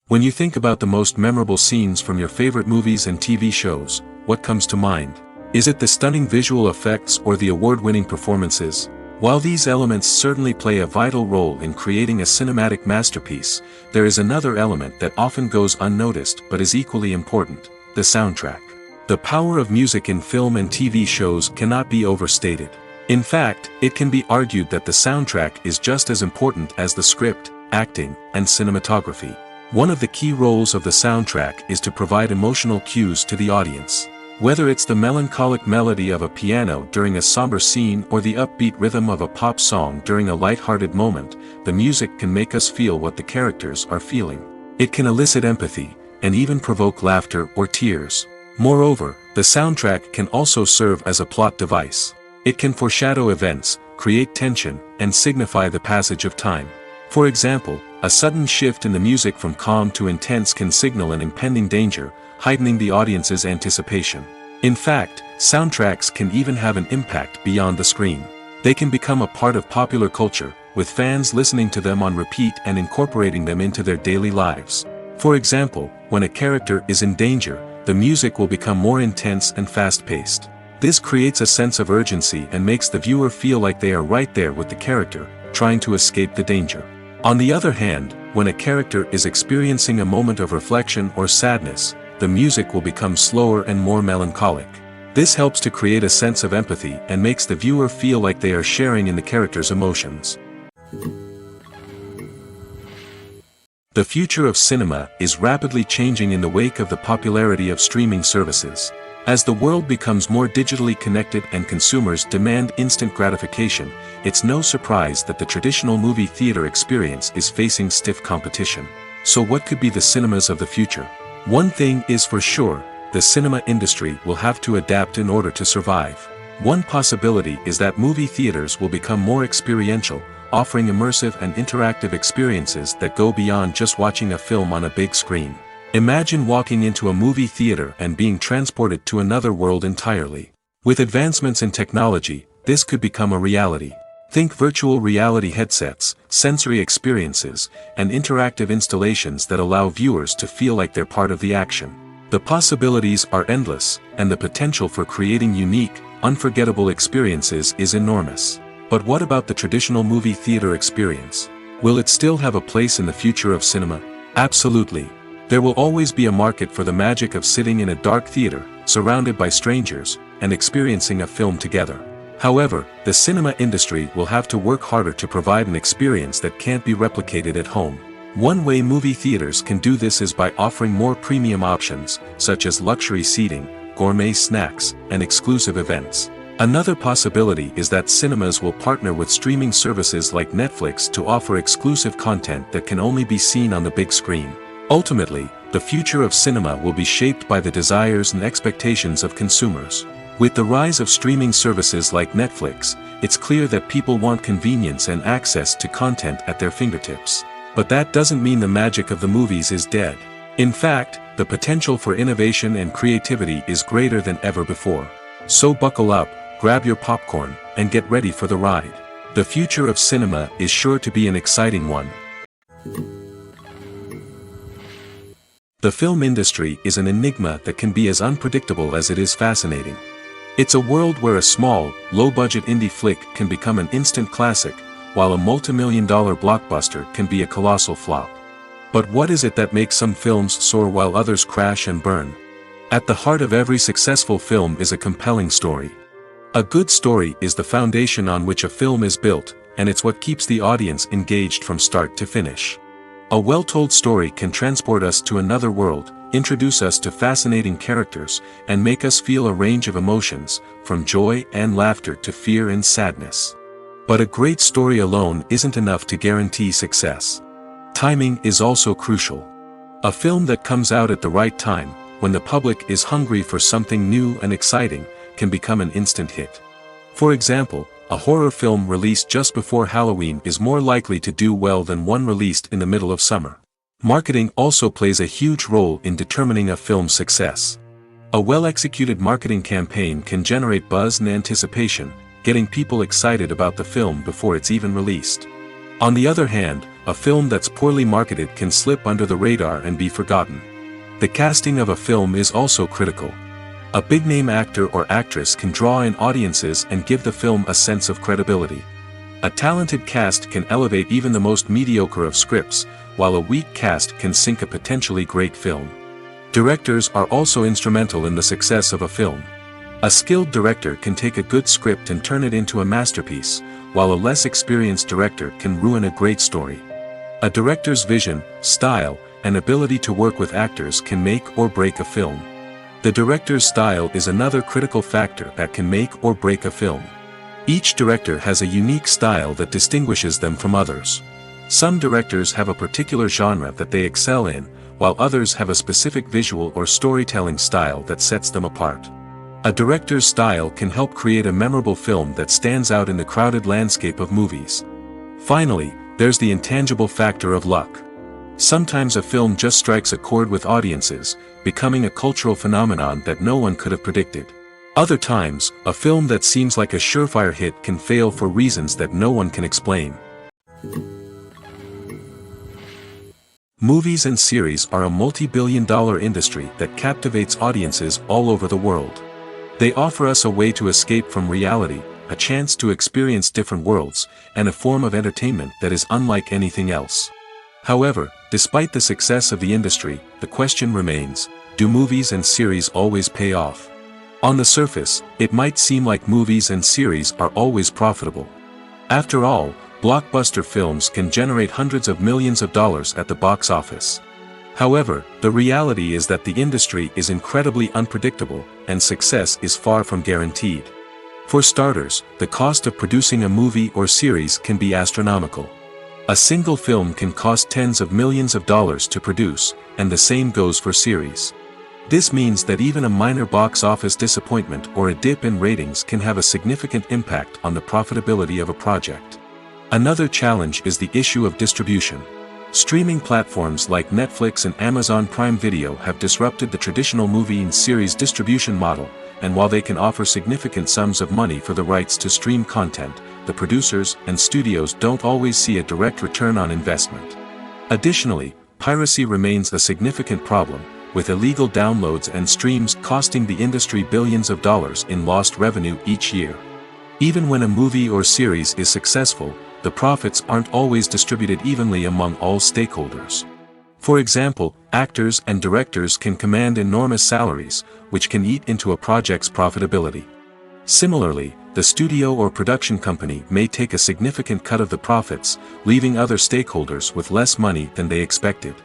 When you think about the most memorable scenes from your favorite movies and TV shows, what comes to mind? Is it the stunning visual effects or the award-winning performances? While these elements certainly play a vital role in creating a cinematic masterpiece, there is another element that often goes unnoticed but is equally important: the soundtrack. The power of music in film and TV shows cannot be overstated. In fact, it can be argued that the soundtrack is just as important as the script, acting, and cinematography. One of the key roles of the soundtrack is to provide emotional cues to the audience. Whether it's the melancholic melody of a piano during a somber scene or the upbeat rhythm of a pop song during a light-hearted moment, the music can make us feel what the characters are feeling. It can elicit empathy, and even provoke laughter or tears. Moreover, the soundtrack can also serve as a plot device. It can foreshadow events, create tension, and signify the passage of time. For example, a sudden shift in the music from calm to intense can signal an impending danger, heightening the audience's anticipation. In fact, soundtracks can even have an impact beyond the screen. They can become a part of popular culture, with fans listening to them on repeat and incorporating them into their daily lives. For example, when a character is in danger, the music will become more intense and fast-paced. This creates a sense of urgency and makes the viewer feel like they are right there with the character, trying to escape the danger. On the other hand, when a character is experiencing a moment of reflection or sadness, the music will become slower and more melancholic. This helps to create a sense of empathy and makes the viewer feel like they are sharing in the character's emotions. The future of cinema is rapidly changing in the wake of the popularity of streaming services. As the world becomes more digitally connected and consumers demand instant gratification, it's no surprise that the traditional movie theater experience is facing stiff competition. So what could be the cinemas of the future? One thing is for sure, the cinema industry will have to adapt in order to survive. One possibility is that movie theaters will become more experiential, offering immersive and interactive experiences that go beyond just watching a film on a big screen. Imagine walking into a movie theater and being transported to another world entirely. With advancements in technology, this could become a reality. Think virtual reality headsets, sensory experiences, and interactive installations that allow viewers to feel like they're part of the action. The possibilities are endless, and the potential for creating unique, unforgettable experiences is enormous. But what about the traditional movie theater experience? Will it still have a place in the future of cinema? Absolutely. There will always be a market for the magic of sitting in a dark theater, surrounded by strangers, and experiencing a film together. However, the cinema industry will have to work harder to provide an experience that can't be replicated at home. One way movie theaters can do this is by offering more premium options, such as luxury seating, gourmet snacks, and exclusive events. Another possibility is that cinemas will partner with streaming services like Netflix to offer exclusive content that can only be seen on the big screen. Ultimately, the future of cinema will be shaped by the desires and expectations of consumers. With the rise of streaming services like Netflix, it's clear that people want convenience and access to content at their fingertips. But that doesn't mean the magic of the movies is dead. In fact, the potential for innovation and creativity is greater than ever before. So buckle up, grab your popcorn, and get ready for the ride. The future of cinema is sure to be an exciting one. The film industry is an enigma that can be as unpredictable as it is fascinating. It's a world where a small, low-budget indie flick can become an instant classic, while a multi-million-dollar blockbuster can be a colossal flop. But what is it that makes some films soar while others crash and burn? At the heart of every successful film is a compelling story. A good story is the foundation on which a film is built, and it's what keeps the audience engaged from start to finish. A well-told story can transport us to another world, introduce us to fascinating characters, and make us feel a range of emotions, from joy and laughter to fear and sadness. But a great story alone isn't enough to guarantee success. Timing is also crucial. A film that comes out at the right time, when the public is hungry for something new and exciting, can become an instant hit. For example, a horror film released just before Halloween is more likely to do well than one released in the middle of summer. Marketing also plays a huge role in determining a film's success. A well-executed marketing campaign can generate buzz and anticipation, getting people excited about the film before it's even released. On the other hand, a film that's poorly marketed can slip under the radar and be forgotten. The casting of a film is also critical. A big-name actor or actress can draw in audiences and give the film a sense of credibility. A talented cast can elevate even the most mediocre of scripts, while a weak cast can sink a potentially great film. Directors are also instrumental in the success of a film. A skilled director can take a good script and turn it into a masterpiece, while a less experienced director can ruin a great story. A director's vision, style, and ability to work with actors can make or break a film. The director's style is another critical factor that can make or break a film. Each director has a unique style that distinguishes them from others. Some directors have a particular genre that they excel in, while others have a specific visual or storytelling style that sets them apart. A director's style can help create a memorable film that stands out in the crowded landscape of movies. Finally, there's the intangible factor of luck. Sometimes a film just strikes a chord with audiences, becoming a cultural phenomenon that no one could have predicted. Other times, a film that seems like a surefire hit can fail for reasons that no one can explain. Movies and series are a multi-billion-dollar industry that captivates audiences all over the world. They offer us a way to escape from reality, a chance to experience different worlds, and a form of entertainment that is unlike anything else. However, despite the success of the industry, the question remains, do movies and series always pay off? On the surface, it might seem like movies and series are always profitable. After all, blockbuster films can generate hundreds of millions of dollars at the box office. However, the reality is that the industry is incredibly unpredictable, and success is far from guaranteed. For starters, the cost of producing a movie or series can be astronomical. A single film can cost tens of millions of dollars to produce, and the same goes for series. This means that even a minor box office disappointment or a dip in ratings can have a significant impact on the profitability of a project. Another challenge is the issue of distribution. Streaming platforms like Netflix and Amazon Prime Video have disrupted the traditional movie and series distribution model, and while they can offer significant sums of money for the rights to stream content, the producers and studios don't always see a direct return on investment. Additionally, piracy remains a significant problem, with illegal downloads and streams costing the industry billions of dollars in lost revenue each year. Even when a movie or series is successful, the profits aren't always distributed evenly among all stakeholders. For example, actors and directors can command enormous salaries, which can eat into a project's profitability. Similarly, the studio or production company may take a significant cut of the profits, leaving other stakeholders with less money than they expected.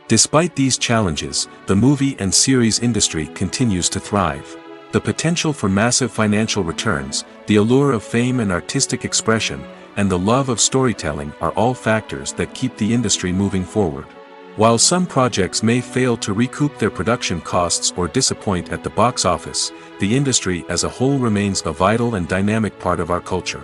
Despite these challenges, the movie and series industry continues to thrive. The potential for massive financial returns, the allure of fame and artistic expression, and the love of storytelling are all factors that keep the industry moving forward. While some projects may fail to recoup their production costs or disappoint at the box office, the industry as a whole remains a vital and dynamic part of our culture.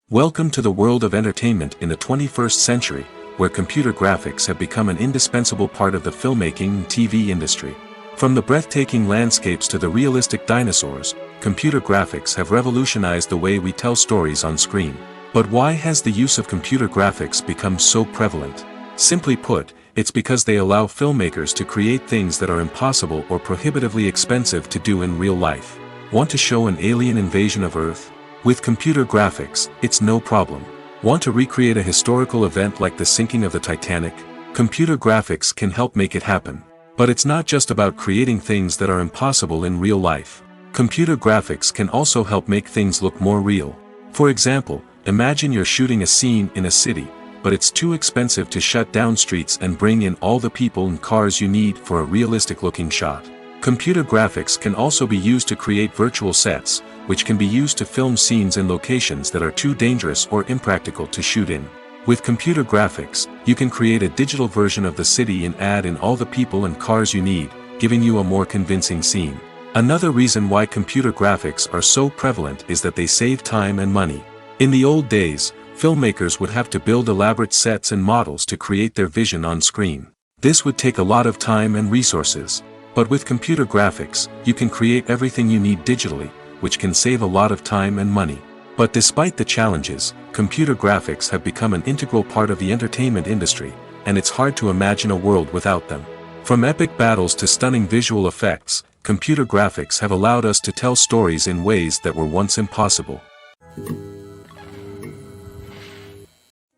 Welcome to the world of entertainment in the 21st century, where computer graphics have become an indispensable part of the filmmaking and TV industry. From the breathtaking landscapes to the realistic dinosaurs, computer graphics have revolutionized the way we tell stories on screen. But why has the use of computer graphics become so prevalent? Simply put, it's because they allow filmmakers to create things that are impossible or prohibitively expensive to do in real life. Want to show an alien invasion of Earth? With computer graphics, it's no problem. Want to recreate a historical event like the sinking of the Titanic? Computer graphics can help make it happen. But it's not just about creating things that are impossible in real life. Computer graphics can also help make things look more real. For example, imagine you're shooting a scene in a city, but it's too expensive to shut down streets and bring in all the people and cars you need for a realistic-looking shot. Computer graphics can also be used to create virtual sets, which can be used to film scenes in locations that are too dangerous or impractical to shoot in. With computer graphics, you can create a digital version of the city and add in all the people and cars you need, giving you a more convincing scene. Another reason why computer graphics are so prevalent is that they save time and money. In the old days, filmmakers would have to build elaborate sets and models to create their vision on screen. This would take a lot of time and resources. But with computer graphics, you can create everything you need digitally, which can save a lot of time and money. But despite the challenges, computer graphics have become an integral part of the entertainment industry, and it's hard to imagine a world without them. From epic battles to stunning visual effects, computer graphics have allowed us to tell stories in ways that were once impossible.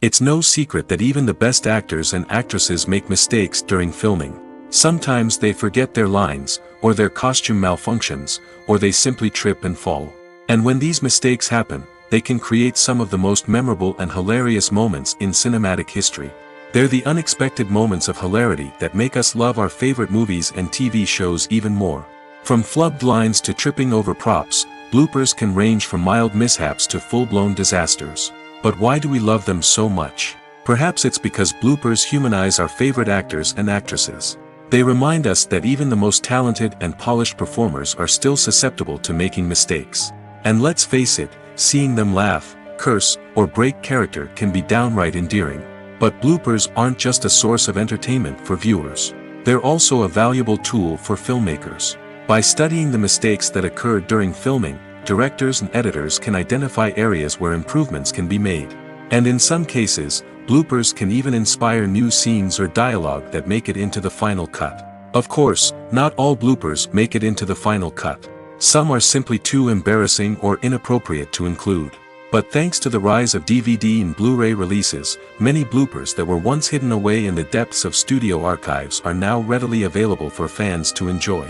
It's no secret that even the best actors and actresses make mistakes during filming. Sometimes they forget their lines, or their costume malfunctions, or they simply trip and fall. And when these mistakes happen, they can create some of the most memorable and hilarious moments in cinematic history. They're the unexpected moments of hilarity that make us love our favorite movies and TV shows even more. From flubbed lines to tripping over props, bloopers can range from mild mishaps to full-blown disasters. But why do we love them so much? Perhaps it's because bloopers humanize our favorite actors and actresses. They remind us that even the most talented and polished performers are still susceptible to making mistakes. And let's face it, seeing them laugh, curse, or break character can be downright endearing. But bloopers aren't just a source of entertainment for viewers. They're also a valuable tool for filmmakers. By studying the mistakes that occurred during filming, directors and editors can identify areas where improvements can be made. And in some cases, bloopers can even inspire new scenes or dialogue that make it into the final cut. Of course, not all bloopers make it into the final cut. Some are simply too embarrassing or inappropriate to include. But thanks to the rise of DVD and Blu-ray releases, many bloopers that were once hidden away in the depths of studio archives are now readily available for fans to enjoy.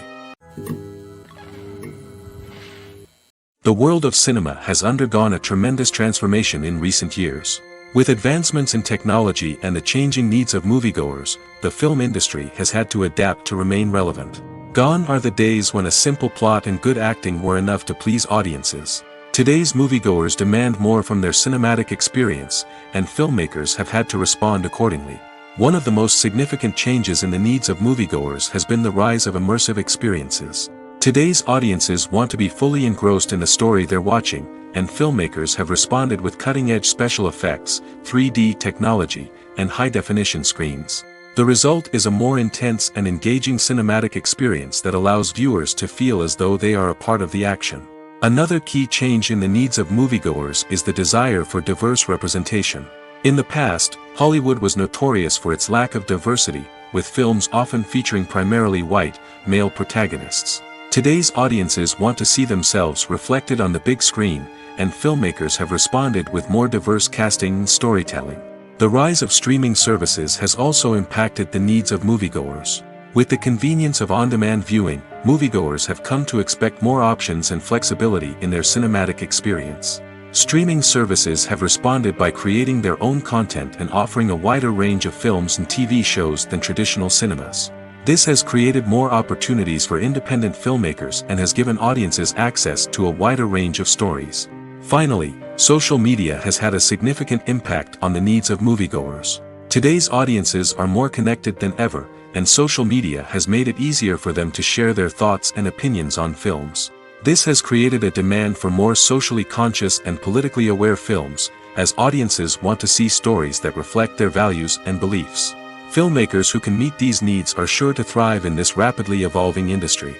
The world of cinema has undergone a tremendous transformation in recent years. With advancements in technology and the changing needs of moviegoers, the film industry has had to adapt to remain relevant. Gone are the days when a simple plot and good acting were enough to please audiences. Today's moviegoers demand more from their cinematic experience, and filmmakers have had to respond accordingly. One of the most significant changes in the needs of moviegoers has been the rise of immersive experiences. Today's audiences want to be fully engrossed in the story they're watching, and filmmakers have responded with cutting-edge special effects, 3D technology, and high-definition screens. The result is a more intense and engaging cinematic experience that allows viewers to feel as though they are a part of the action. Another key change in the needs of moviegoers is the desire for diverse representation. In the past, Hollywood was notorious for its lack of diversity, with films often featuring primarily white, male protagonists. Today's audiences want to see themselves reflected on the big screen, and filmmakers have responded with more diverse casting and storytelling. The rise of streaming services has also impacted the needs of moviegoers. With the convenience of on-demand viewing, moviegoers have come to expect more options and flexibility in their cinematic experience. Streaming services have responded by creating their own content and offering a wider range of films and TV shows than traditional cinemas. This has created more opportunities for independent filmmakers and has given audiences access to a wider range of stories. Finally, social media has had a significant impact on the needs of moviegoers. Today's audiences are more connected than ever, and social media has made it easier for them to share their thoughts and opinions on films. This has created a demand for more socially conscious and politically aware films, as audiences want to see stories that reflect their values and beliefs. Filmmakers who can meet these needs are sure to thrive in this rapidly evolving industry.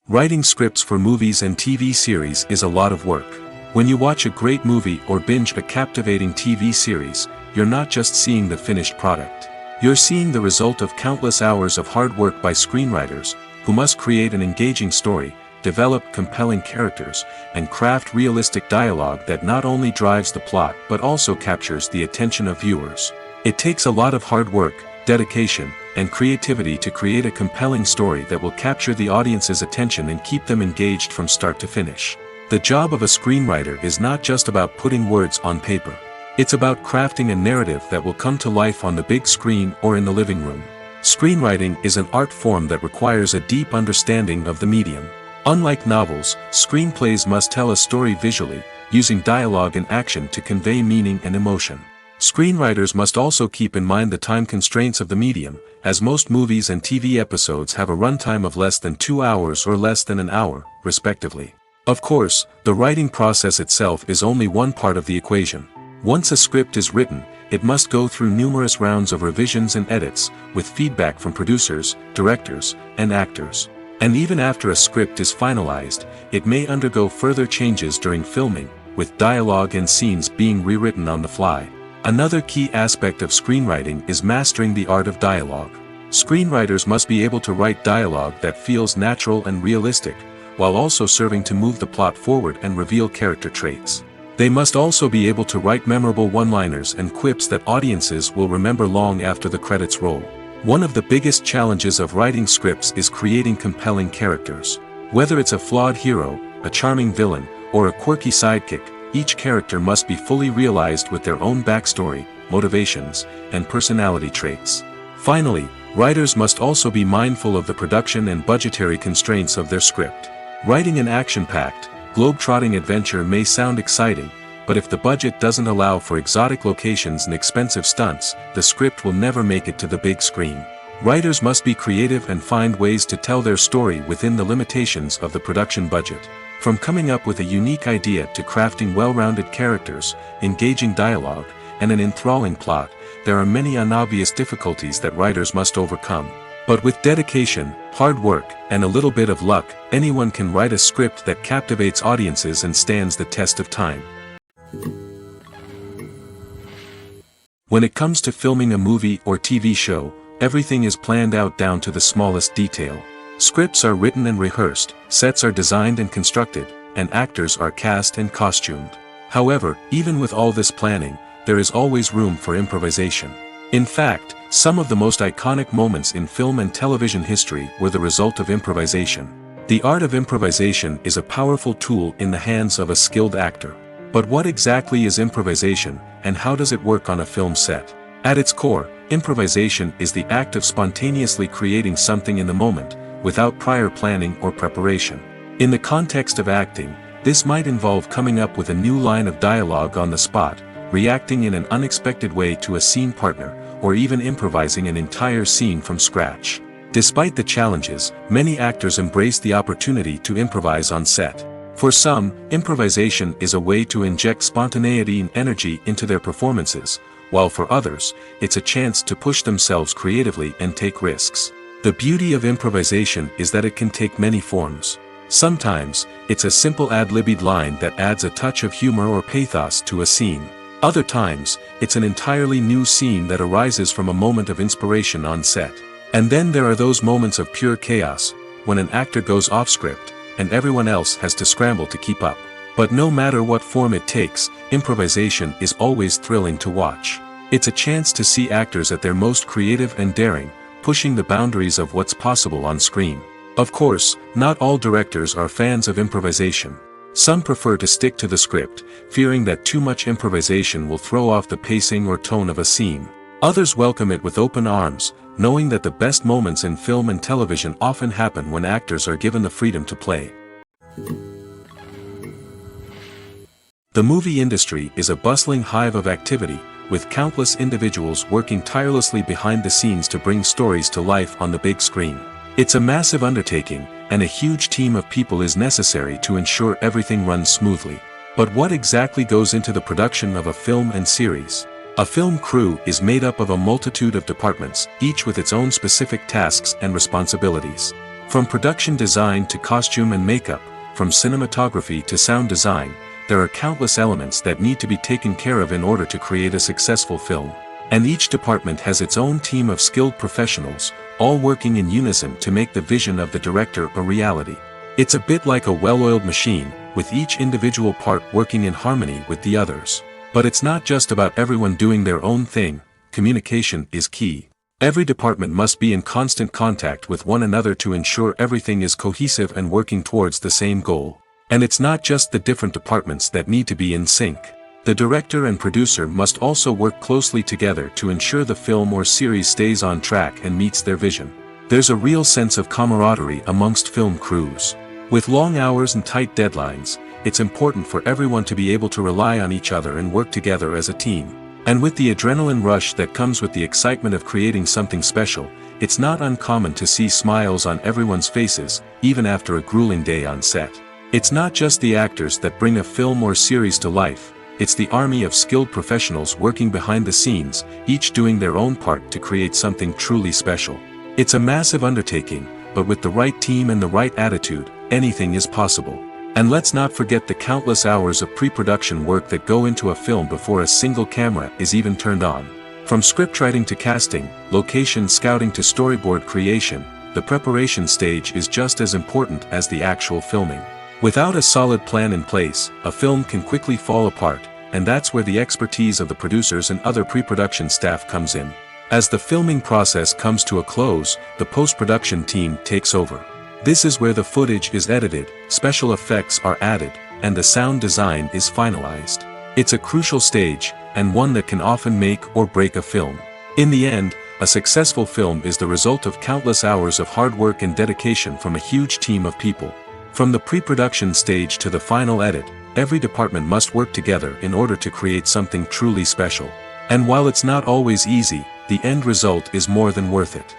Writing scripts for movies and TV series is a lot of work. When you watch a great movie or binge a captivating TV series, you're not just seeing the finished product. You're seeing the result of countless hours of hard work by screenwriters, who must create an engaging story, develop compelling characters, and craft realistic dialogue that not only drives the plot but also captures the attention of viewers. It takes a lot of hard work, dedication, and creativity to create a compelling story that will capture the audience's attention and keep them engaged from start to finish. The job of a screenwriter is not just about putting words on paper. It's about crafting a narrative that will come to life on the big screen or in the living room. Screenwriting is an art form that requires a deep understanding of the medium. Unlike novels, screenplays must tell a story visually, using dialogue and action to convey meaning and emotion. Screenwriters must also keep in mind the time constraints of the medium, as most movies and TV episodes have a runtime of less than 2 hours or less than an hour, respectively. Of course, the writing process itself is only one part of the equation. Once a script is written, it must go through numerous rounds of revisions and edits, with feedback from producers, directors, and actors. And even after a script is finalized, it may undergo further changes during filming, with dialogue and scenes being rewritten on the fly. Another key aspect of screenwriting is mastering the art of dialogue. Screenwriters must be able to write dialogue that feels natural and realistic, while also serving to move the plot forward and reveal character traits. They must also be able to write memorable one-liners and quips that audiences will remember long after the credits roll. One of the biggest challenges of writing scripts is creating compelling characters. Whether it's a flawed hero, a charming villain, or a quirky sidekick, each character must be fully realized with their own backstory, motivations, and personality traits. Finally, writers must also be mindful of the production and budgetary constraints of their script. Writing an action-packed, globe-trotting adventure may sound exciting, but if the budget doesn't allow for exotic locations and expensive stunts, the script will never make it to the big screen. Writers must be creative and find ways to tell their story within the limitations of the production budget. From coming up with a unique idea to crafting well-rounded characters, engaging dialogue, and an enthralling plot, there are many unobvious difficulties that writers must overcome. But with dedication, hard work, and a little bit of luck, anyone can write a script that captivates audiences and stands the test of time. When it comes to filming a movie or TV show, everything is planned out down to the smallest detail. Scripts are written and rehearsed, sets are designed and constructed, and actors are cast and costumed. However, even with all this planning, there is always room for improvisation. In fact, some of the most iconic moments in film and television history were the result of improvisation. The art of improvisation is a powerful tool in the hands of a skilled actor. But what exactly is improvisation, and how does it work on a film set? At its core, improvisation is the act of spontaneously creating something in the moment, without prior planning or preparation. In the context of acting, this might involve coming up with a new line of dialogue on the spot, reacting in an unexpected way to a scene partner, or even improvising an entire scene from scratch. Despite the challenges, many actors embrace the opportunity to improvise on set. For some, improvisation is a way to inject spontaneity and energy into their performances, while for others, it's a chance to push themselves creatively and take risks. The beauty of improvisation is that it can take many forms. Sometimes, it's a simple ad-libbed line that adds a touch of humor or pathos to a scene. Other times, it's an entirely new scene that arises from a moment of inspiration on set. And then there are those moments of pure chaos, when an actor goes off script, and everyone else has to scramble to keep up. But no matter what form it takes, improvisation is always thrilling to watch. It's a chance to see actors at their most creative and daring, pushing the boundaries of what's possible on screen. Of course, not all directors are fans of improvisation. Some prefer to stick to the script, fearing that too much improvisation will throw off the pacing or tone of a scene. Others welcome it with open arms, knowing that the best moments in film and television often happen when actors are given the freedom to play. The movie industry is a bustling hive of activity, with countless individuals working tirelessly behind the scenes to bring stories to life on the big screen. It's a massive undertaking, and a huge team of people is necessary to ensure everything runs smoothly. But what exactly goes into the production of a film and series? A film crew is made up of a multitude of departments, each with its own specific tasks and responsibilities. From production design to costume and makeup, from cinematography to sound design, there are countless elements that need to be taken care of in order to create a successful film. And each department has its own team of skilled professionals, all working in unison to make the vision of the director a reality. It's a bit like a well-oiled machine, with each individual part working in harmony with the others. But it's not just about everyone doing their own thing. Communication is key. Every department must be in constant contact with one another to ensure everything is cohesive and working towards the same goal. And it's not just the different departments that need to be in sync. The director and producer must also work closely together to ensure the film or series stays on track and meets their vision. There's a real sense of camaraderie amongst film crews. With long hours and tight deadlines, it's important for everyone to be able to rely on each other and work together as a team. And with the adrenaline rush that comes with the excitement of creating something special, it's not uncommon to see smiles on everyone's faces, even after a grueling day on set. It's not just the actors that bring a film or series to life, it's the army of skilled professionals working behind the scenes, each doing their own part to create something truly special. It's a massive undertaking, but with the right team and the right attitude, anything is possible. And let's not forget the countless hours of pre-production work that go into a film before a single camera is even turned on. From scriptwriting to casting, location scouting to storyboard creation, the preparation stage is just as important as the actual filming. Without a solid plan in place, a film can quickly fall apart, and that's where the expertise of the producers and other pre-production staff comes in. As the filming process comes to a close, the post-production team takes over. This is where the footage is edited, special effects are added, and the sound design is finalized. It's a crucial stage, and one that can often make or break a film. In the end, a successful film is the result of countless hours of hard work and dedication from a huge team of people. From the pre-production stage to the final edit, every department must work together in order to create something truly special. And while it's not always easy, the end result is more than worth it.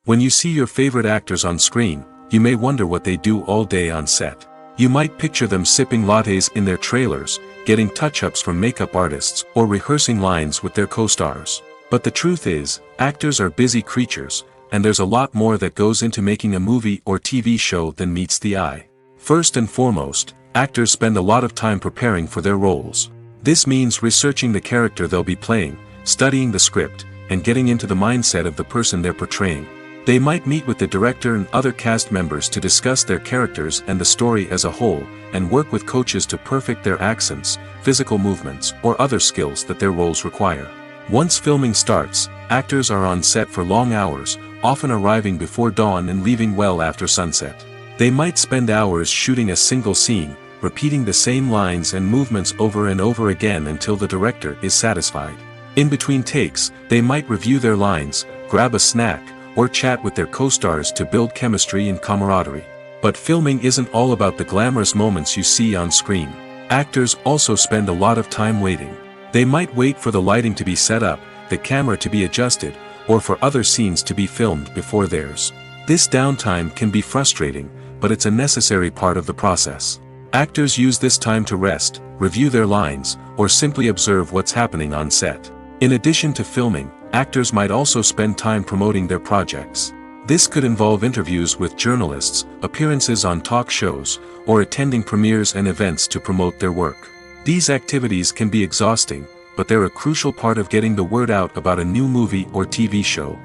When you see your favorite actors on screen, you may wonder what they do all day on set. You might picture them sipping lattes in their trailers, getting touch-ups from makeup artists, or rehearsing lines with their co-stars. But the truth is, actors are busy creatures, and there's a lot more that goes into making a movie or TV show than meets the eye. First and foremost, actors spend a lot of time preparing for their roles. This means researching the character they'll be playing, studying the script, and getting into the mindset of the person they're portraying. They might meet with the director and other cast members to discuss their characters and the story as a whole, and work with coaches to perfect their accents, physical movements, or other skills that their roles require. Once filming starts, actors are on set for long hours, often arriving before dawn and leaving well after sunset. They might spend hours shooting a single scene, repeating the same lines and movements over and over again until the director is satisfied. In between takes, they might review their lines, grab a snack, or chat with their co-stars to build chemistry and camaraderie. But filming isn't all about the glamorous moments you see on screen. Actors also spend a lot of time waiting. They might wait for the lighting to be set up, the camera to be adjusted, or for other scenes to be filmed before theirs. This downtime can be frustrating, but it's a necessary part of the process. Actors use this time to rest, review their lines, or simply observe what's happening on set. In addition to filming, actors might also spend time promoting their projects. This could involve interviews with journalists, appearances on talk shows, or attending premieres and events to promote their work. These activities can be exhausting, but they're a crucial part of getting the word out about a new movie or TV show.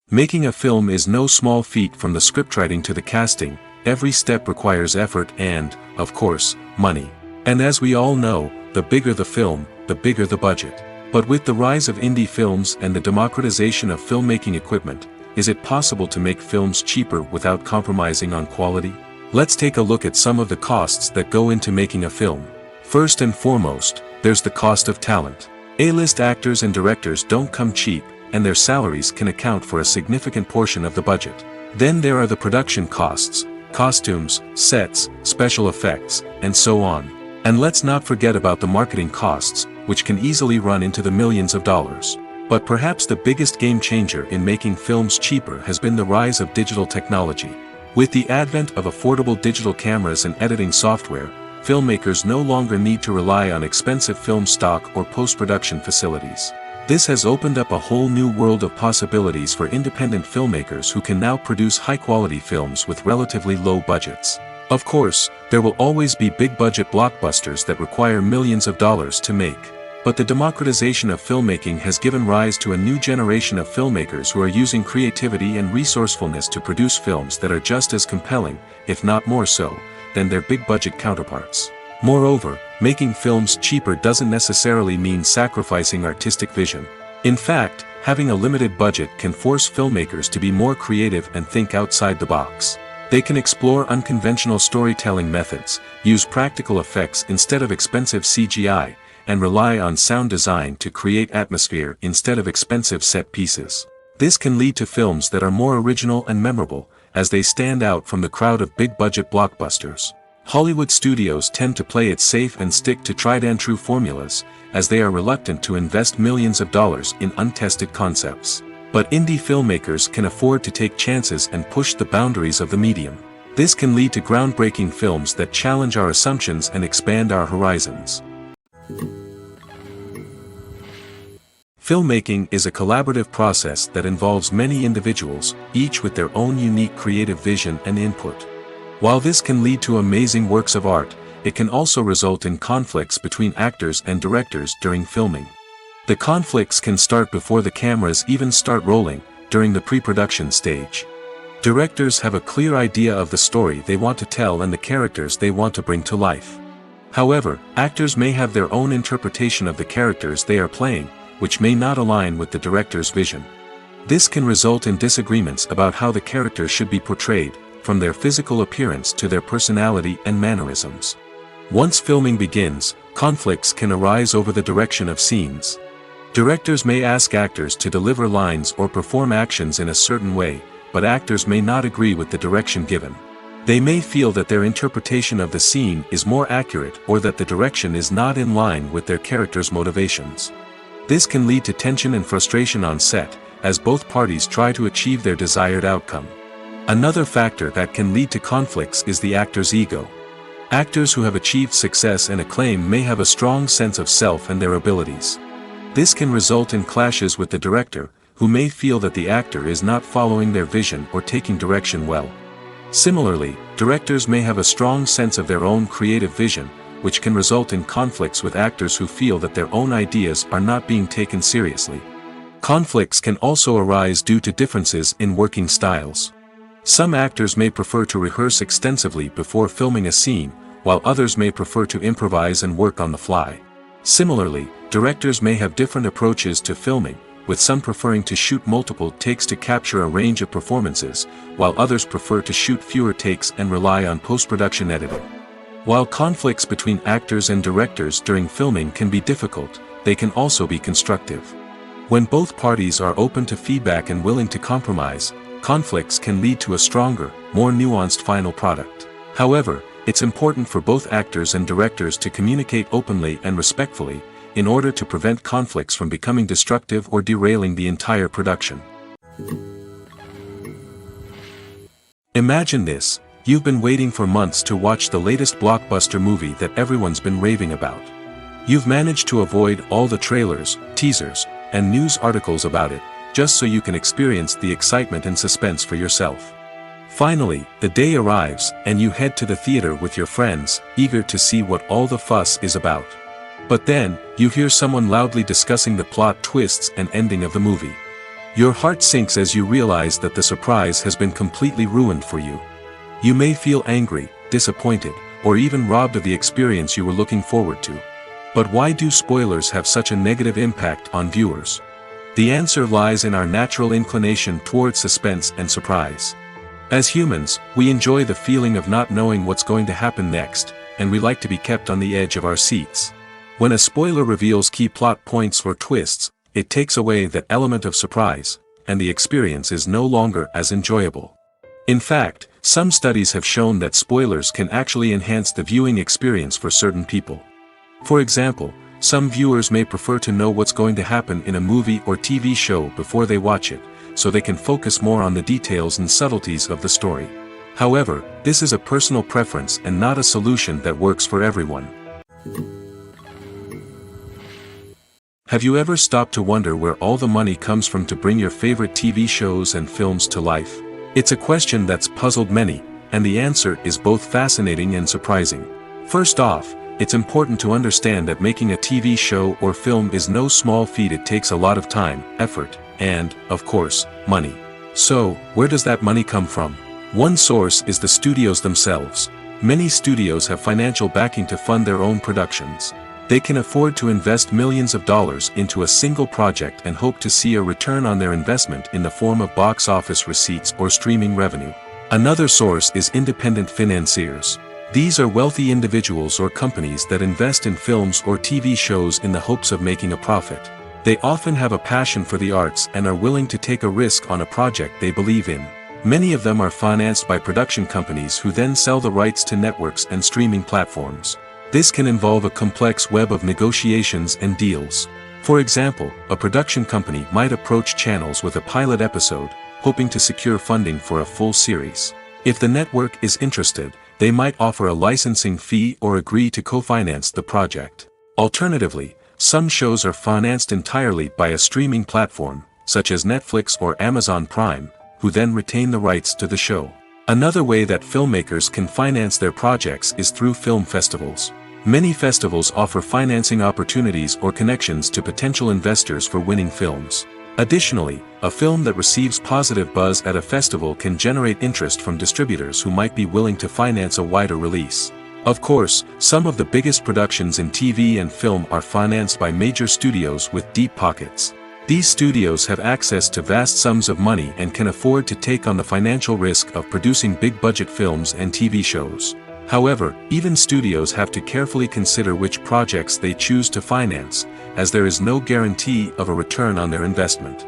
Making a film is no small feat. From the scriptwriting to the casting, every step requires effort and, of course, money. And as we all know, the bigger the film, the bigger the budget. But with the rise of indie films and the democratization of filmmaking equipment, is it possible to make films cheaper without compromising on quality? Let's take a look at some of the costs that go into making a film. First and foremost, there's the cost of talent. A-list actors and directors don't come cheap, and their salaries can account for a significant portion of the budget. Then there are the production costs, costumes, sets, special effects, and so on. And let's not forget about the marketing costs, which can easily run into the millions of dollars. But perhaps the biggest game changer in making films cheaper has been the rise of digital technology. With the advent of affordable digital cameras and editing software, filmmakers no longer need to rely on expensive film stock or post-production facilities. This has opened up a whole new world of possibilities for independent filmmakers who can now produce high-quality films with relatively low budgets. Of course, there will always be big-budget blockbusters that require millions of dollars to make. But the democratization of filmmaking has given rise to a new generation of filmmakers who are using creativity and resourcefulness to produce films that are just as compelling, if not more so, than their big-budget counterparts. Moreover, making films cheaper doesn't necessarily mean sacrificing artistic vision. In fact, having a limited budget can force filmmakers to be more creative and think outside the box. They can explore unconventional storytelling methods, use practical effects instead of expensive CGI, and rely on sound design to create atmosphere instead of expensive set pieces. This can lead to films that are more original and memorable, as they stand out from the crowd of big-budget blockbusters. Hollywood studios tend to play it safe and stick to tried-and-true formulas, as they are reluctant to invest millions of dollars in untested concepts. But indie filmmakers can afford to take chances and push the boundaries of the medium. This can lead to groundbreaking films that challenge our assumptions and expand our horizons. Filmmaking is a collaborative process that involves many individuals, each with their own unique creative vision and input. While this can lead to amazing works of art, it can also result in conflicts between actors and directors during filming. The conflicts can start before the cameras even start rolling, during the pre-production stage. Directors have a clear idea of the story they want to tell and the characters they want to bring to life. However, actors may have their own interpretation of the characters they are playing, which may not align with the director's vision. This can result in disagreements about how the character should be portrayed, from their physical appearance to their personality and mannerisms. Once filming begins, conflicts can arise over the direction of scenes. Directors may ask actors to deliver lines or perform actions in a certain way, but actors may not agree with the direction given. They may feel that their interpretation of the scene is more accurate or that the direction is not in line with their character's motivations. This can lead to tension and frustration on set, as both parties try to achieve their desired outcome. Another factor that can lead to conflicts is the actor's ego. Actors who have achieved success and acclaim may have a strong sense of self and their abilities. This can result in clashes with the director, who may feel that the actor is not following their vision or taking direction well. Similarly, directors may have a strong sense of their own creative vision, which can result in conflicts with actors who feel that their own ideas are not being taken seriously. Conflicts can also arise due to differences in working styles. Some actors may prefer to rehearse extensively before filming a scene, while others may prefer to improvise and work on the fly. Similarly, directors may have different approaches to filming, with some preferring to shoot multiple takes to capture a range of performances, while others prefer to shoot fewer takes and rely on post-production editing. While conflicts between actors and directors during filming can be difficult, they can also be constructive. When both parties are open to feedback and willing to compromise, conflicts can lead to a stronger, more nuanced final product. However, it's important for both actors and directors to communicate openly and respectfully, in order to prevent conflicts from becoming destructive or derailing the entire production. Imagine this: you've been waiting for months to watch the latest blockbuster movie that everyone's been raving about. You've managed to avoid all the trailers, teasers, and news articles about it, just so you can experience the excitement and suspense for yourself. Finally, the day arrives, and you head to the theater with your friends, eager to see what all the fuss is about. But then, you hear someone loudly discussing the plot twists and ending of the movie. Your heart sinks as you realize that the surprise has been completely ruined for you. You may feel angry, disappointed, or even robbed of the experience you were looking forward to. But why do spoilers have such a negative impact on viewers? The answer lies in our natural inclination towards suspense and surprise. As humans, we enjoy the feeling of not knowing what's going to happen next, and we like to be kept on the edge of our seats. When a spoiler reveals key plot points or twists, it takes away that element of surprise, and the experience is no longer as enjoyable. In fact, some studies have shown that spoilers can actually enhance the viewing experience for certain people. For example, some viewers may prefer to know what's going to happen in a movie or TV show before they watch it, so they can focus more on the details and subtleties of the story. However, this is a personal preference and not a solution that works for everyone. Have you ever stopped to wonder where all the money comes from to bring your favorite TV shows and films to life? It's a question that's puzzled many, and the answer is both fascinating and surprising. First off, it's important to understand that making a TV show or film is no small feat. It takes a lot of time, effort, and, of course, money. So, where does that money come from? One source is the studios themselves. Many studios have financial backing to fund their own productions. They can afford to invest millions of dollars into a single project and hope to see a return on their investment in the form of box office receipts or streaming revenue. Another source is independent financiers. These are wealthy individuals or companies that invest in films or TV shows in the hopes of making a profit. They often have a passion for the arts and are willing to take a risk on a project they believe in. Many of them are financed by production companies who then sell the rights to networks and streaming platforms. This can involve a complex web of negotiations and deals. For example, a production company might approach channels with a pilot episode, hoping to secure funding for a full series. If the network is interested, they might offer a licensing fee or agree to co-finance the project. Alternatively, some shows are financed entirely by a streaming platform, such as Netflix or Amazon Prime, who then retain the rights to the show. Another way that filmmakers can finance their projects is through film festivals. Many festivals offer financing opportunities or connections to potential investors for winning films. Additionally, a film that receives positive buzz at a festival can generate interest from distributors who might be willing to finance a wider release. Of course, some of the biggest productions in TV and film are financed by major studios with deep pockets. These studios have access to vast sums of money and can afford to take on the financial risk of producing big-budget films and TV shows. However, even studios have to carefully consider which projects they choose to finance, as there is no guarantee of a return on their investment.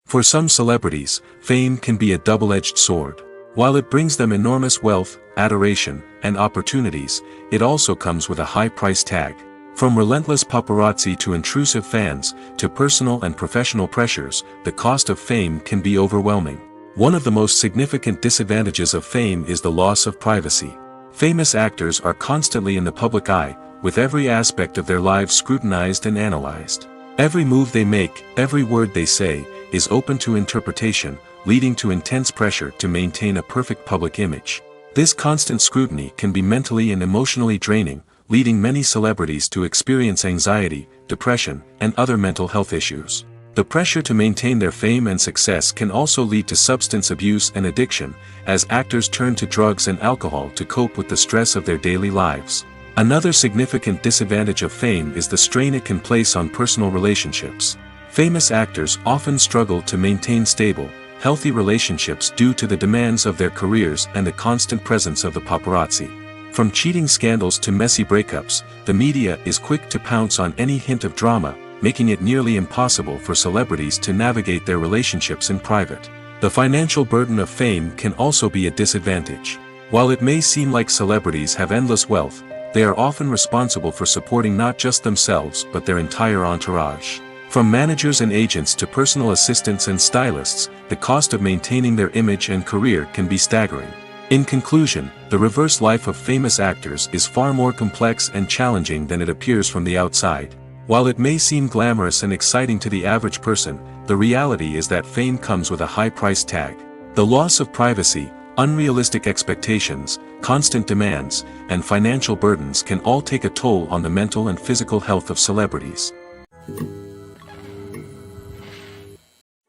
For some celebrities, fame can be a double-edged sword. While it brings them enormous wealth, adoration, and opportunities, it also comes with a high price tag. From relentless paparazzi to intrusive fans, to personal and professional pressures, the cost of fame can be overwhelming. One of the most significant disadvantages of fame is the loss of privacy. Famous actors are constantly in the public eye, with every aspect of their lives scrutinized and analyzed. Every move they make, every word they say, is open to interpretation, leading to intense pressure to maintain a perfect public image. This constant scrutiny can be mentally and emotionally draining, leading many celebrities to experience anxiety, depression, and other mental health issues. The pressure to maintain their fame and success can also lead to substance abuse and addiction, as actors turn to drugs and alcohol to cope with the stress of their daily lives. Another significant disadvantage of fame is the strain it can place on personal relationships. Famous actors often struggle to maintain stable, healthy relationships due to the demands of their careers and the constant presence of the paparazzi. From cheating scandals to messy breakups, the media is quick to pounce on any hint of drama, making it nearly impossible for celebrities to navigate their relationships in private. The financial burden of fame can also be a disadvantage. While it may seem like celebrities have endless wealth, they are often responsible for supporting not just themselves but their entire entourage. From managers and agents to personal assistants and stylists, the cost of maintaining their image and career can be staggering. In conclusion, the reverse life of famous actors is far more complex and challenging than it appears from the outside. While it may seem glamorous and exciting to the average person, the reality is that fame comes with a high price tag. The loss of privacy, unrealistic expectations, constant demands, and financial burdens can all take a toll on the mental and physical health of celebrities.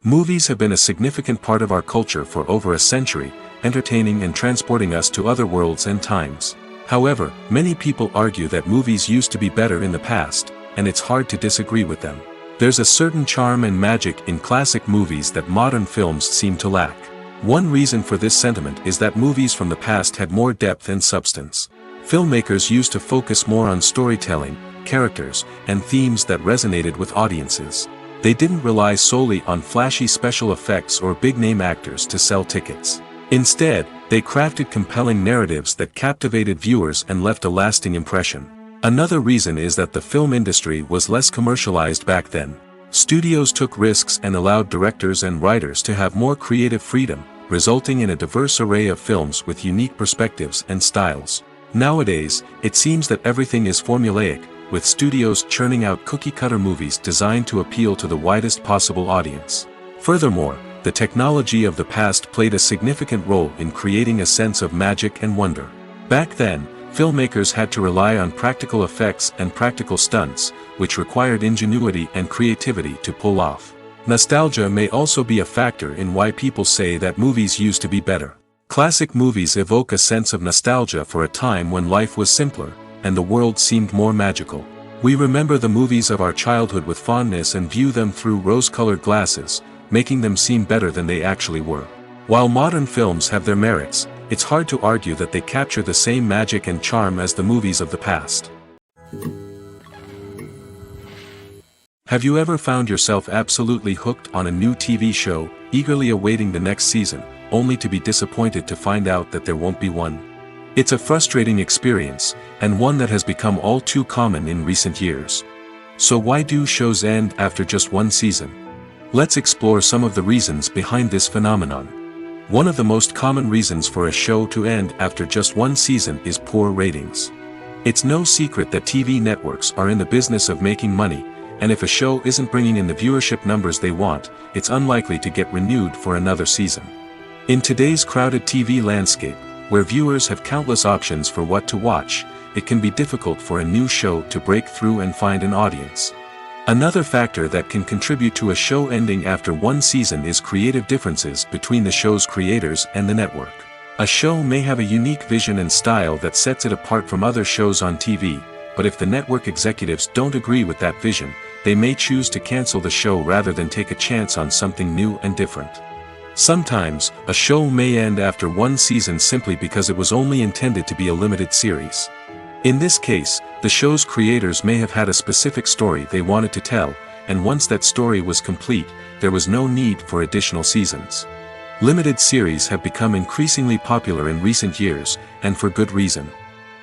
Movies have been a significant part of our culture for over a century, entertaining and transporting us to other worlds and times. However, many people argue that movies used to be better in the past, and it's hard to disagree with them. There's a certain charm and magic in classic movies that modern films seem to lack. One reason for this sentiment is that movies from the past had more depth and substance. Filmmakers used to focus more on storytelling, characters, and themes that resonated with audiences. They didn't rely solely on flashy special effects or big-name actors to sell tickets. Instead, they crafted compelling narratives that captivated viewers and left a lasting impression. Another reason is that the film industry was less commercialized back then. Studios took risks and allowed directors and writers to have more creative freedom, resulting in a diverse array of films with unique perspectives and styles. Nowadays, it seems that everything is formulaic, with studios churning out cookie-cutter movies designed to appeal to the widest possible audience. Furthermore, the technology of the past played a significant role in creating a sense of magic and wonder. Back then, filmmakers had to rely on practical effects and practical stunts, which required ingenuity and creativity to pull off. Nostalgia may also be a factor in why people say that movies used to be better. Classic movies evoke a sense of nostalgia for a time when life was simpler, and the world seemed more magical. We remember the movies of our childhood with fondness and view them through rose-colored glasses, making them seem better than they actually were. While modern films have their merits, it's hard to argue that they capture the same magic and charm as the movies of the past. Have you ever found yourself absolutely hooked on a new TV show, eagerly awaiting the next season, only to be disappointed to find out that there won't be one? It's a frustrating experience, and one that has become all too common in recent years. So why do shows end after just one season? Let's explore some of the reasons behind this phenomenon. One of the most common reasons for a show to end after just one season is poor ratings. It's no secret that TV networks are in the business of making money, and if a show isn't bringing in the viewership numbers they want, it's unlikely to get renewed for another season. In today's crowded TV landscape, where viewers have countless options for what to watch, it can be difficult for a new show to break through and find an audience. Another factor that can contribute to a show ending after one season is creative differences between the show's creators and the network. A show may have a unique vision and style that sets it apart from other shows on TV, but if the network executives don't agree with that vision, they may choose to cancel the show rather than take a chance on something new and different. Sometimes, a show may end after one season simply because it was only intended to be a limited series. In this case, the show's creators may have had a specific story they wanted to tell, and once that story was complete, there was no need for additional seasons. Limited series have become increasingly popular in recent years, and for good reason.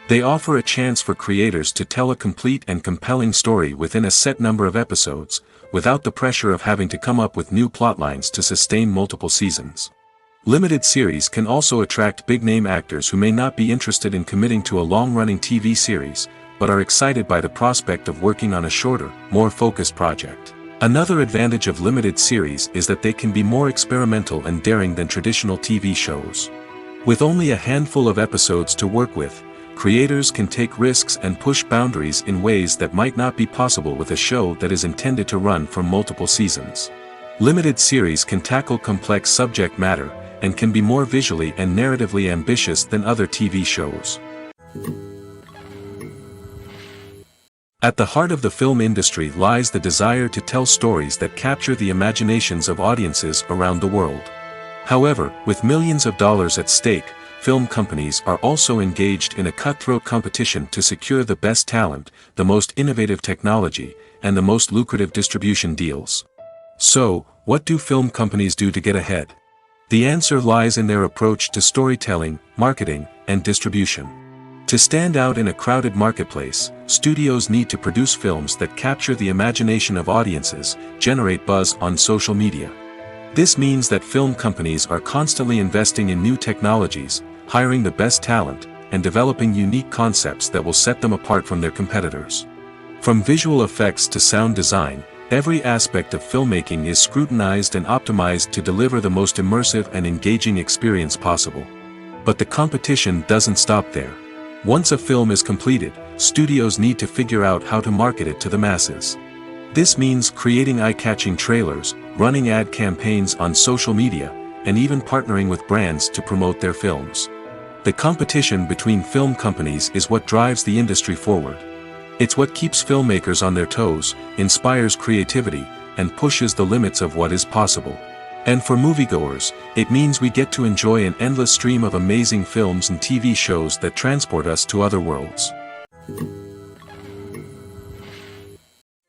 They offer a chance for creators to tell a complete and compelling story within a set number of episodes, without the pressure of having to come up with new plotlines to sustain multiple seasons. Limited series can also attract big-name actors who may not be interested in committing to a long-running TV series, but are excited by the prospect of working on a shorter, more focused project. Another advantage of limited series is that they can be more experimental and daring than traditional TV shows. With only a handful of episodes to work with, creators can take risks and push boundaries in ways that might not be possible with a show that is intended to run for multiple seasons. Limited series can tackle complex subject matter, and can be more visually and narratively ambitious than other TV shows. At the heart of the film industry lies the desire to tell stories that capture the imaginations of audiences around the world. However, with millions of dollars at stake, film companies are also engaged in a cutthroat competition to secure the best talent, the most innovative technology, and the most lucrative distribution deals. So, what do film companies do to get ahead? The answer lies in their approach to storytelling, marketing, and distribution. To stand out in a crowded marketplace, studios need to produce films that capture the imagination of audiences, generate buzz on social media. This means that film companies are constantly investing in new technologies, hiring the best talent, and developing unique concepts that will set them apart from their competitors. From visual effects to sound design, every aspect of filmmaking is scrutinized and optimized to deliver the most immersive and engaging experience possible. But the competition doesn't stop there. Once a film is completed, studios need to figure out how to market it to the masses. This means creating eye-catching trailers, running ad campaigns on social media, and even partnering with brands to promote their films. The competition between film companies is what drives the industry forward. It's what keeps filmmakers on their toes, inspires creativity, and pushes the limits of what is possible. And for moviegoers, it means we get to enjoy an endless stream of amazing films and TV shows that transport us to other worlds.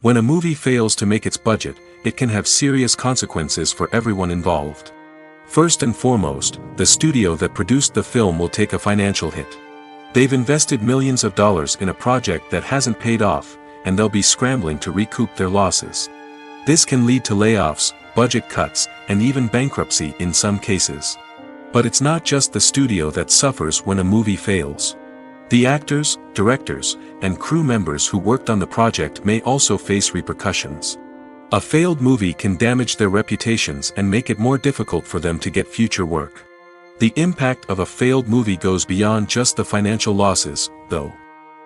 When a movie fails to make its budget, it can have serious consequences for everyone involved. First and foremost, the studio that produced the film will take a financial hit. They've invested millions of dollars in a project that hasn't paid off, and they'll be scrambling to recoup their losses. This can lead to layoffs, budget cuts, and even bankruptcy in some cases. But it's not just the studio that suffers when a movie fails. The actors, directors, and crew members who worked on the project may also face repercussions. A failed movie can damage their reputations and make it more difficult for them to get future work. The impact of a failed movie goes beyond just the financial losses, though.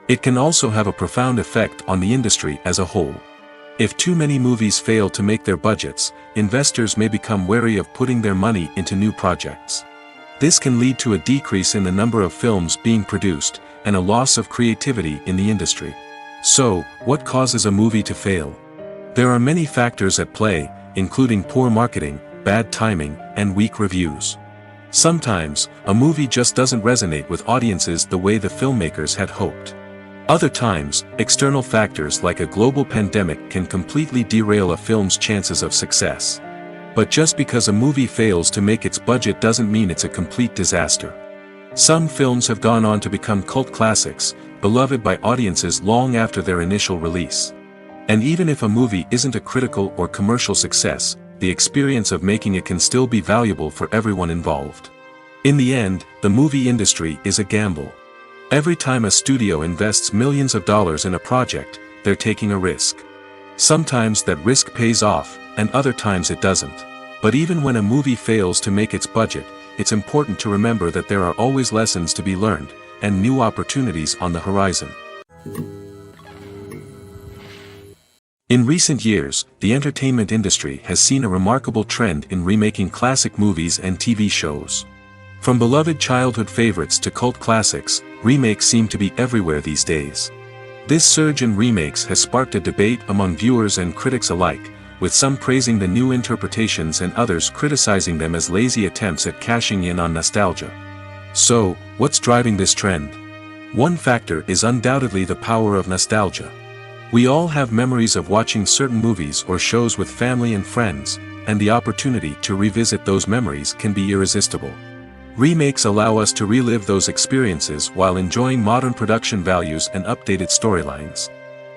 It can also have a profound effect on the industry as a whole. If too many movies fail to make their budgets, investors may become wary of putting their money into new projects. This can lead to a decrease in the number of films being produced, and a loss of creativity in the industry. So, what causes a movie to fail? There are many factors at play, including poor marketing, bad timing, and weak reviews. Sometimes, a movie just doesn't resonate with audiences the way the filmmakers had hoped. Other times, external factors like a global pandemic can completely derail a film's chances of success. But just because a movie fails to make its budget doesn't mean it's a complete disaster. Some films have gone on to become cult classics, beloved by audiences long after their initial release. And even if a movie isn't a critical or commercial success, the experience of making it can still be valuable for everyone involved. In the end, the movie industry is a gamble. Every time a studio invests millions of dollars in a project, they're taking a risk. Sometimes that risk pays off, and other times it doesn't. But even when a movie fails to make its budget, it's important to remember that there are always lessons to be learned, and new opportunities on the horizon. In recent years, the entertainment industry has seen a remarkable trend in remaking classic movies and TV shows. From beloved childhood favorites to cult classics, remakes seem to be everywhere these days. This surge in remakes has sparked a debate among viewers and critics alike, with some praising the new interpretations and others criticizing them as lazy attempts at cashing in on nostalgia. So, what's driving this trend? One factor is undoubtedly the power of nostalgia. We all have memories of watching certain movies or shows with family and friends, and the opportunity to revisit those memories can be irresistible. Remakes allow us to relive those experiences while enjoying modern production values and updated storylines.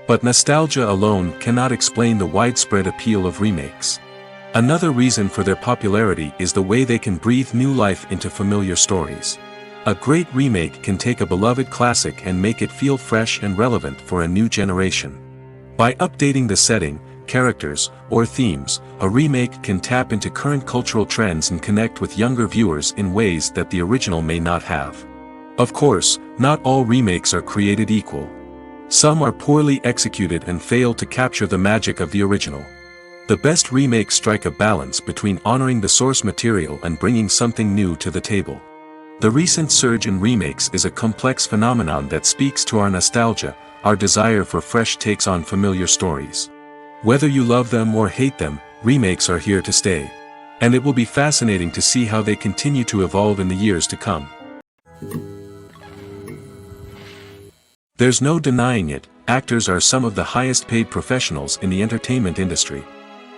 But nostalgia alone cannot explain the widespread appeal of remakes. Another reason for their popularity is the way they can breathe new life into familiar stories. A great remake can take a beloved classic and make it feel fresh and relevant for a new generation. By updating the setting, characters, or themes, a remake can tap into current cultural trends and connect with younger viewers in ways that the original may not have. Of course, not all remakes are created equal. Some are poorly executed and fail to capture the magic of the original. The best remakes strike a balance between honoring the source material and bringing something new to the table. The recent surge in remakes is a complex phenomenon that speaks to our nostalgia, our desire for fresh takes on familiar stories. Whether you love them or hate them, remakes are here to stay. And it will be fascinating to see how they continue to evolve in the years to come. There's no denying it, actors are some of the highest paid professionals in the entertainment industry.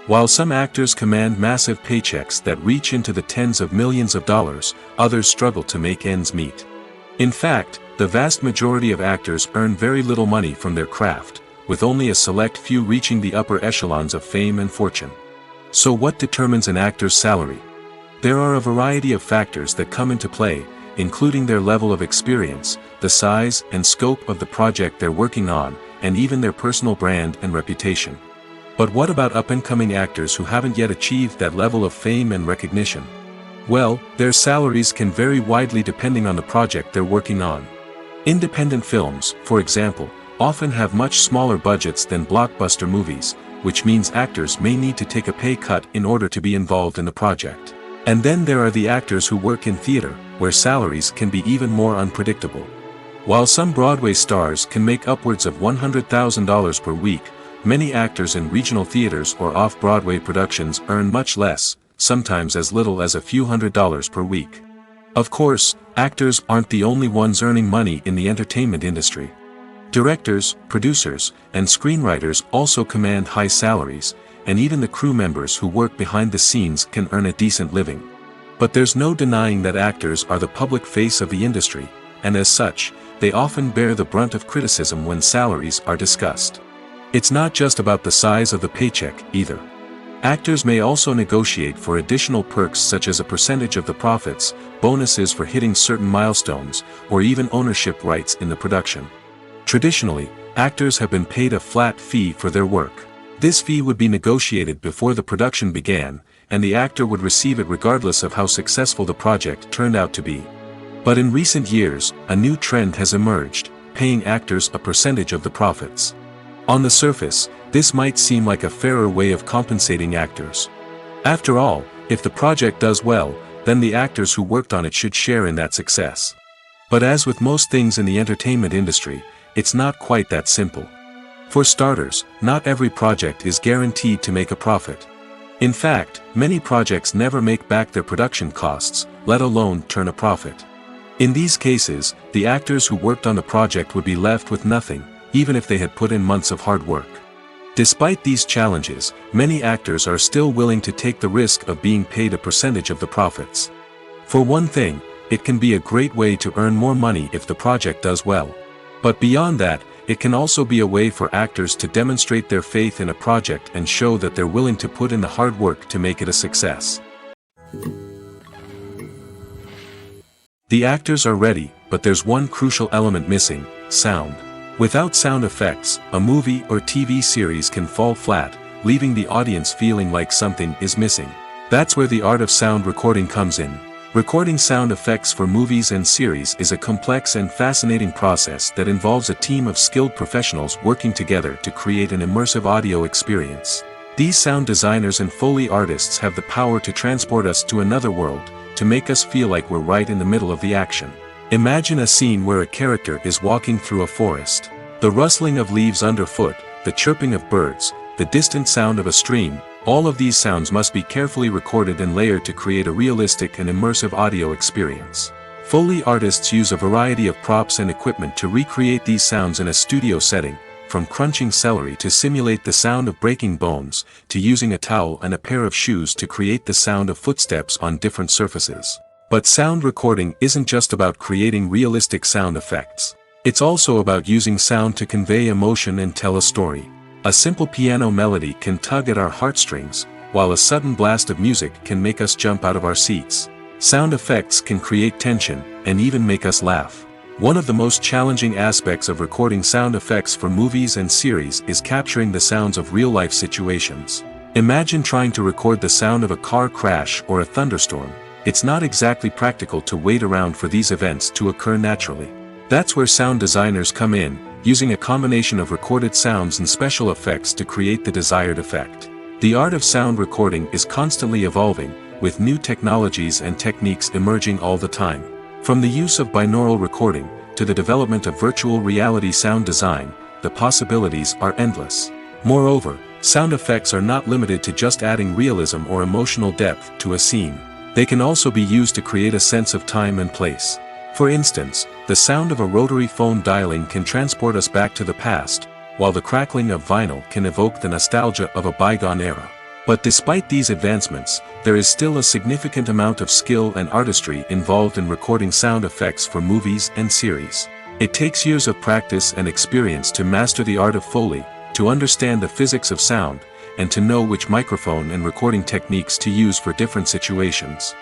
While some actors command massive paychecks that reach into the tens of millions of dollars, others struggle to make ends meet. In fact, the vast majority of actors earn very little money from their craft, with only a select few reaching the upper echelons of fame and fortune. So what determines an actor's salary? There are a variety of factors that come into play, including their level of experience, the size and scope of the project they're working on, and even their personal brand and reputation. But what about up-and-coming actors who haven't yet achieved that level of fame and recognition? Well, their salaries can vary widely depending on the project they're working on. Independent films, for example, often have much smaller budgets than blockbuster movies, which means actors may need to take a pay cut in order to be involved in the project. And then there are the actors who work in theater, where salaries can be even more unpredictable. While some Broadway stars can make upwards of $100,000 per week, many actors in regional theaters or off-Broadway productions earn much less, sometimes as little as a few $100s per week. Of course, actors aren't the only ones earning money in the entertainment industry. Directors, producers, and screenwriters also command high salaries, and even the crew members who work behind the scenes can earn a decent living. But there's no denying that actors are the public face of the industry, and as such, they often bear the brunt of criticism when salaries are discussed. It's not just about the size of the paycheck, either. Actors may also negotiate for additional perks such as a percentage of the profits, bonuses for hitting certain milestones, or even ownership rights in the production. Traditionally, actors have been paid a flat fee for their work. This fee would be negotiated before the production began, and the actor would receive it regardless of how successful the project turned out to be. But in recent years, a new trend has emerged, paying actors a percentage of the profits. On the surface, this might seem like a fairer way of compensating actors. After all, if the project does well, then the actors who worked on it should share in that success. But as with most things in the entertainment industry, it's not quite that simple. For starters, not every project is guaranteed to make a profit. In fact, many projects never make back their production costs, let alone turn a profit. In these cases, the actors who worked on the project would be left with nothing, even if they had put in months of hard work. Despite these challenges, many actors are still willing to take the risk of being paid a percentage of the profits. For one thing, it can be a great way to earn more money if the project does well. But beyond that, it can also be a way for actors to demonstrate their faith in a project and show that they're willing to put in the hard work to make it a success. The actors are ready, but there's one crucial element missing: sound. Without sound effects, a movie or TV series can fall flat, leaving the audience feeling like something is missing. That's where the art of sound recording comes in. Recording sound effects for movies and series is a complex and fascinating process that involves a team of skilled professionals working together to create an immersive audio experience. These sound designers and Foley artists have the power to transport us to another world, to make us feel like we're right in the middle of the action. Imagine a scene where a character is walking through a forest. The rustling of leaves underfoot, the chirping of birds, the distant sound of a stream, all of these sounds must be carefully recorded and layered to create a realistic and immersive audio experience. Foley artists use a variety of props and equipment to recreate these sounds in a studio setting, from crunching celery to simulate the sound of breaking bones, to using a towel and a pair of shoes to create the sound of footsteps on different surfaces. But sound recording isn't just about creating realistic sound effects. It's also about using sound to convey emotion and tell a story. A simple piano melody can tug at our heartstrings, while a sudden blast of music can make us jump out of our seats. Sound effects can create tension, and even make us laugh. One of the most challenging aspects of recording sound effects for movies and series is capturing the sounds of real-life situations. Imagine trying to record the sound of a car crash or a thunderstorm. It's not exactly practical to wait around for these events to occur naturally. That's where sound designers come in, using a combination of recorded sounds and special effects to create the desired effect. The art of sound recording is constantly evolving, with new technologies and techniques emerging all the time. From the use of binaural recording, to the development of virtual reality sound design, the possibilities are endless. Moreover, sound effects are not limited to just adding realism or emotional depth to a scene. They can also be used to create a sense of time and place. For instance, the sound of a rotary phone dialing can transport us back to the past, while the crackling of vinyl can evoke the nostalgia of a bygone era. But despite these advancements, there is still a significant amount of skill and artistry involved in recording sound effects for movies and series. It takes years of practice and experience to master the art of Foley, to understand the physics of sound, and to know which microphone and recording techniques to use for different situations.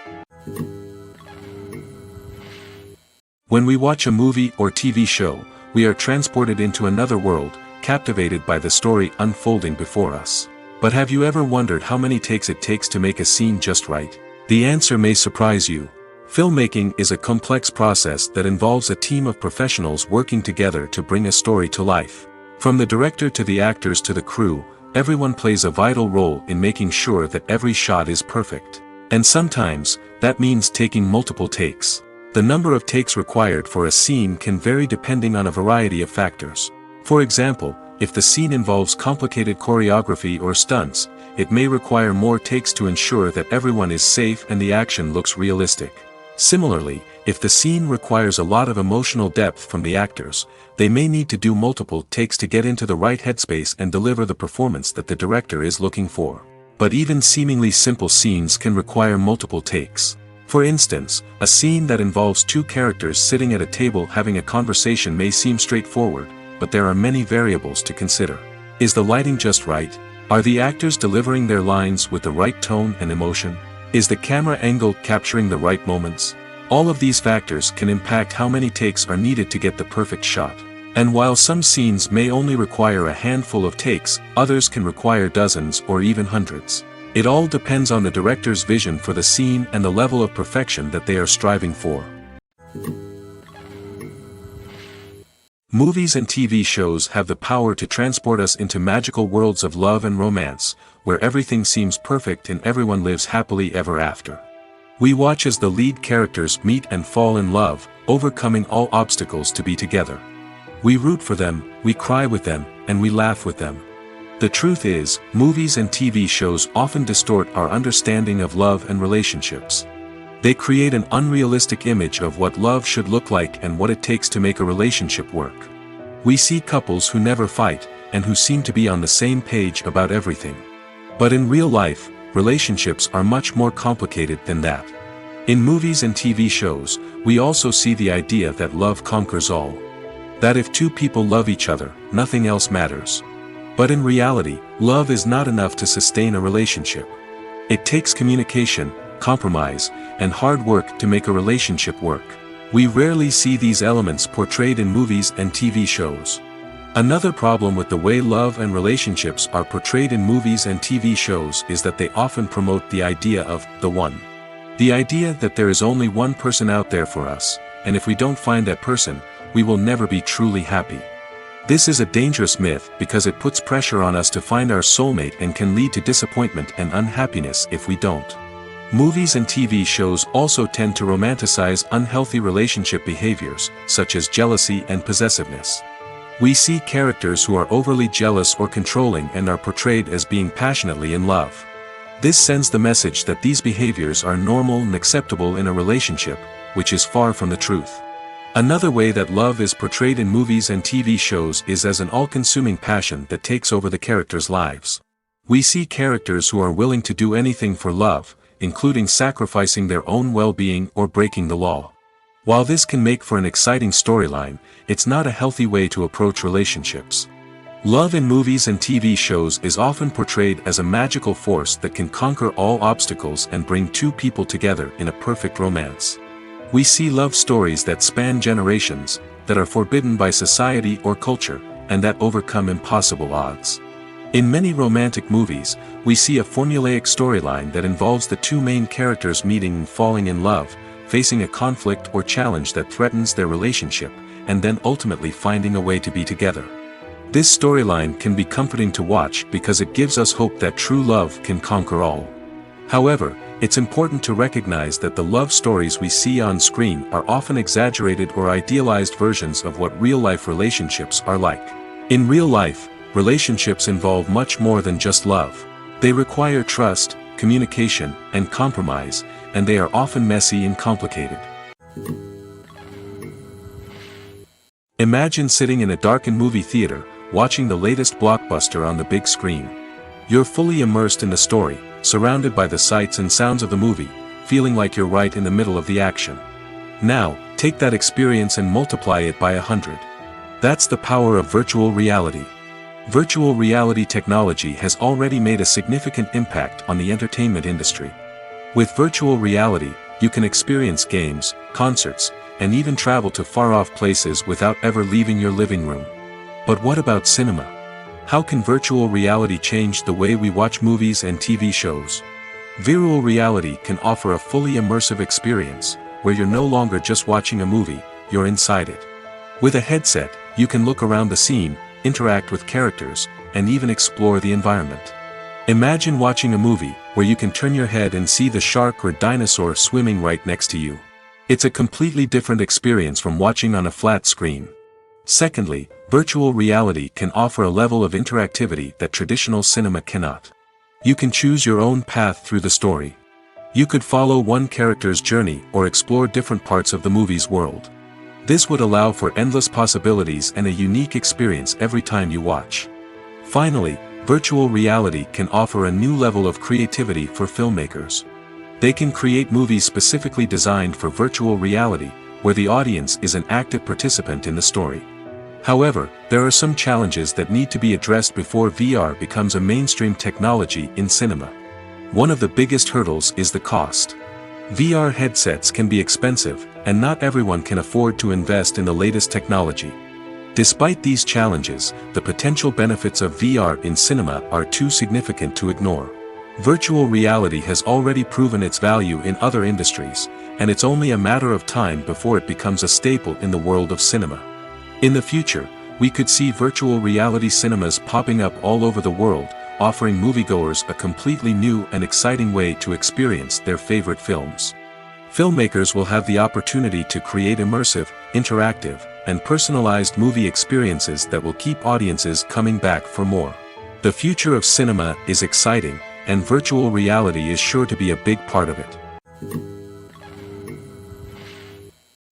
When we watch a movie or TV show, we are transported into another world, captivated by the story unfolding before us. But have you ever wondered how many takes it takes to make a scene just right? The answer may surprise you. Filmmaking is a complex process that involves a team of professionals working together to bring a story to life. From the director to the actors to the crew, everyone plays a vital role in making sure that every shot is perfect. And sometimes, that means taking multiple takes. The number of takes required for a scene can vary depending on a variety of factors. For example, if the scene involves complicated choreography or stunts, it may require more takes to ensure that everyone is safe and the action looks realistic. Similarly, if the scene requires a lot of emotional depth from the actors, they may need to do multiple takes to get into the right headspace and deliver the performance that the director is looking for. But even seemingly simple scenes can require multiple takes. For instance, a scene that involves two characters sitting at a table having a conversation may seem straightforward, but there are many variables to consider. Is the lighting just right? Are the actors delivering their lines with the right tone and emotion? Is the camera angle capturing the right moments? All of these factors can impact how many takes are needed to get the perfect shot. And while some scenes may only require a handful of takes, others can require dozens or even hundreds. It all depends on the director's vision for the scene and the level of perfection that they are striving for. Movies and TV shows have the power to transport us into magical worlds of love and romance, where everything seems perfect and everyone lives happily ever after. We watch as the lead characters meet and fall in love, overcoming all obstacles to be together. We root for them, we cry with them, and we laugh with them. The truth is, movies and TV shows often distort our understanding of love and relationships. They create an unrealistic image of what love should look like and what it takes to make a relationship work. We see couples who never fight, and who seem to be on the same page about everything. But in real life, relationships are much more complicated than that. In movies and TV shows, we also see the idea that love conquers all. That if two people love each other, nothing else matters. But in reality, love is not enough to sustain a relationship. It takes communication, compromise, and hard work to make a relationship work. We rarely see these elements portrayed in movies and TV shows. Another problem with the way love and relationships are portrayed in movies and TV shows is that they often promote the idea of the one. The idea that there is only one person out there for us, and if we don't find that person, we will never be truly happy. This is a dangerous myth because it puts pressure on us to find our soulmate and can lead to disappointment and unhappiness if we don't. Movies and TV shows also tend to romanticize unhealthy relationship behaviors, such as jealousy and possessiveness. We see characters who are overly jealous or controlling and are portrayed as being passionately in love. This sends the message that these behaviors are normal and acceptable in a relationship, which is far from the truth. Another way that love is portrayed in movies and TV shows is as an all-consuming passion that takes over the characters' lives. We see characters who are willing to do anything for love, including sacrificing their own well-being or breaking the law. While this can make for an exciting storyline, it's not a healthy way to approach relationships. Love in movies and TV shows is often portrayed as a magical force that can conquer all obstacles and bring two people together in a perfect romance. We see love stories that span generations, that are forbidden by society or culture, and that overcome impossible odds. In many romantic movies, we see a formulaic storyline that involves the two main characters meeting and falling in love, facing a conflict or challenge that threatens their relationship, and then ultimately finding a way to be together. This storyline can be comforting to watch because it gives us hope that true love can conquer all. However, it's important to recognize that the love stories we see on screen are often exaggerated or idealized versions of what real-life relationships are like. In real life, relationships involve much more than just love. They require trust, communication, and compromise, and they are often messy and complicated. Imagine sitting in a darkened movie theater, watching the latest blockbuster on the big screen. You're fully immersed in the story, surrounded by the sights and sounds of the movie, feeling like you're right in the middle of the action. Now, take that experience and multiply it by 100. That's the power of virtual reality. Virtual reality technology has already made a significant impact on the entertainment industry. With virtual reality, you can experience games, concerts, and even travel to far-off places without ever leaving your living room. But what about cinema? How can virtual reality change the way we watch movies and TV shows? Virtual reality can offer a fully immersive experience, where you're no longer just watching a movie, you're inside it. With a headset, you can look around the scene, interact with characters, and even explore the environment. Imagine watching a movie, where you can turn your head and see the shark or dinosaur swimming right next to you. It's a completely different experience from watching on a flat screen. Secondly, virtual reality can offer a level of interactivity that traditional cinema cannot. You can choose your own path through the story. You could follow one character's journey or explore different parts of the movie's world. This would allow for endless possibilities and a unique experience every time you watch. Finally, virtual reality can offer a new level of creativity for filmmakers. They can create movies specifically designed for virtual reality, where the audience is an active participant in the story. However, there are some challenges that need to be addressed before VR becomes a mainstream technology in cinema. One of the biggest hurdles is the cost. VR headsets can be expensive, and not everyone can afford to invest in the latest technology. Despite these challenges, the potential benefits of VR in cinema are too significant to ignore. Virtual reality has already proven its value in other industries, and it's only a matter of time before it becomes a staple in the world of cinema. In the future, we could see virtual reality cinemas popping up all over the world, offering moviegoers a completely new and exciting way to experience their favorite films. Filmmakers will have the opportunity to create immersive, interactive, and personalized movie experiences that will keep audiences coming back for more. The future of cinema is exciting, and virtual reality is sure to be a big part of it.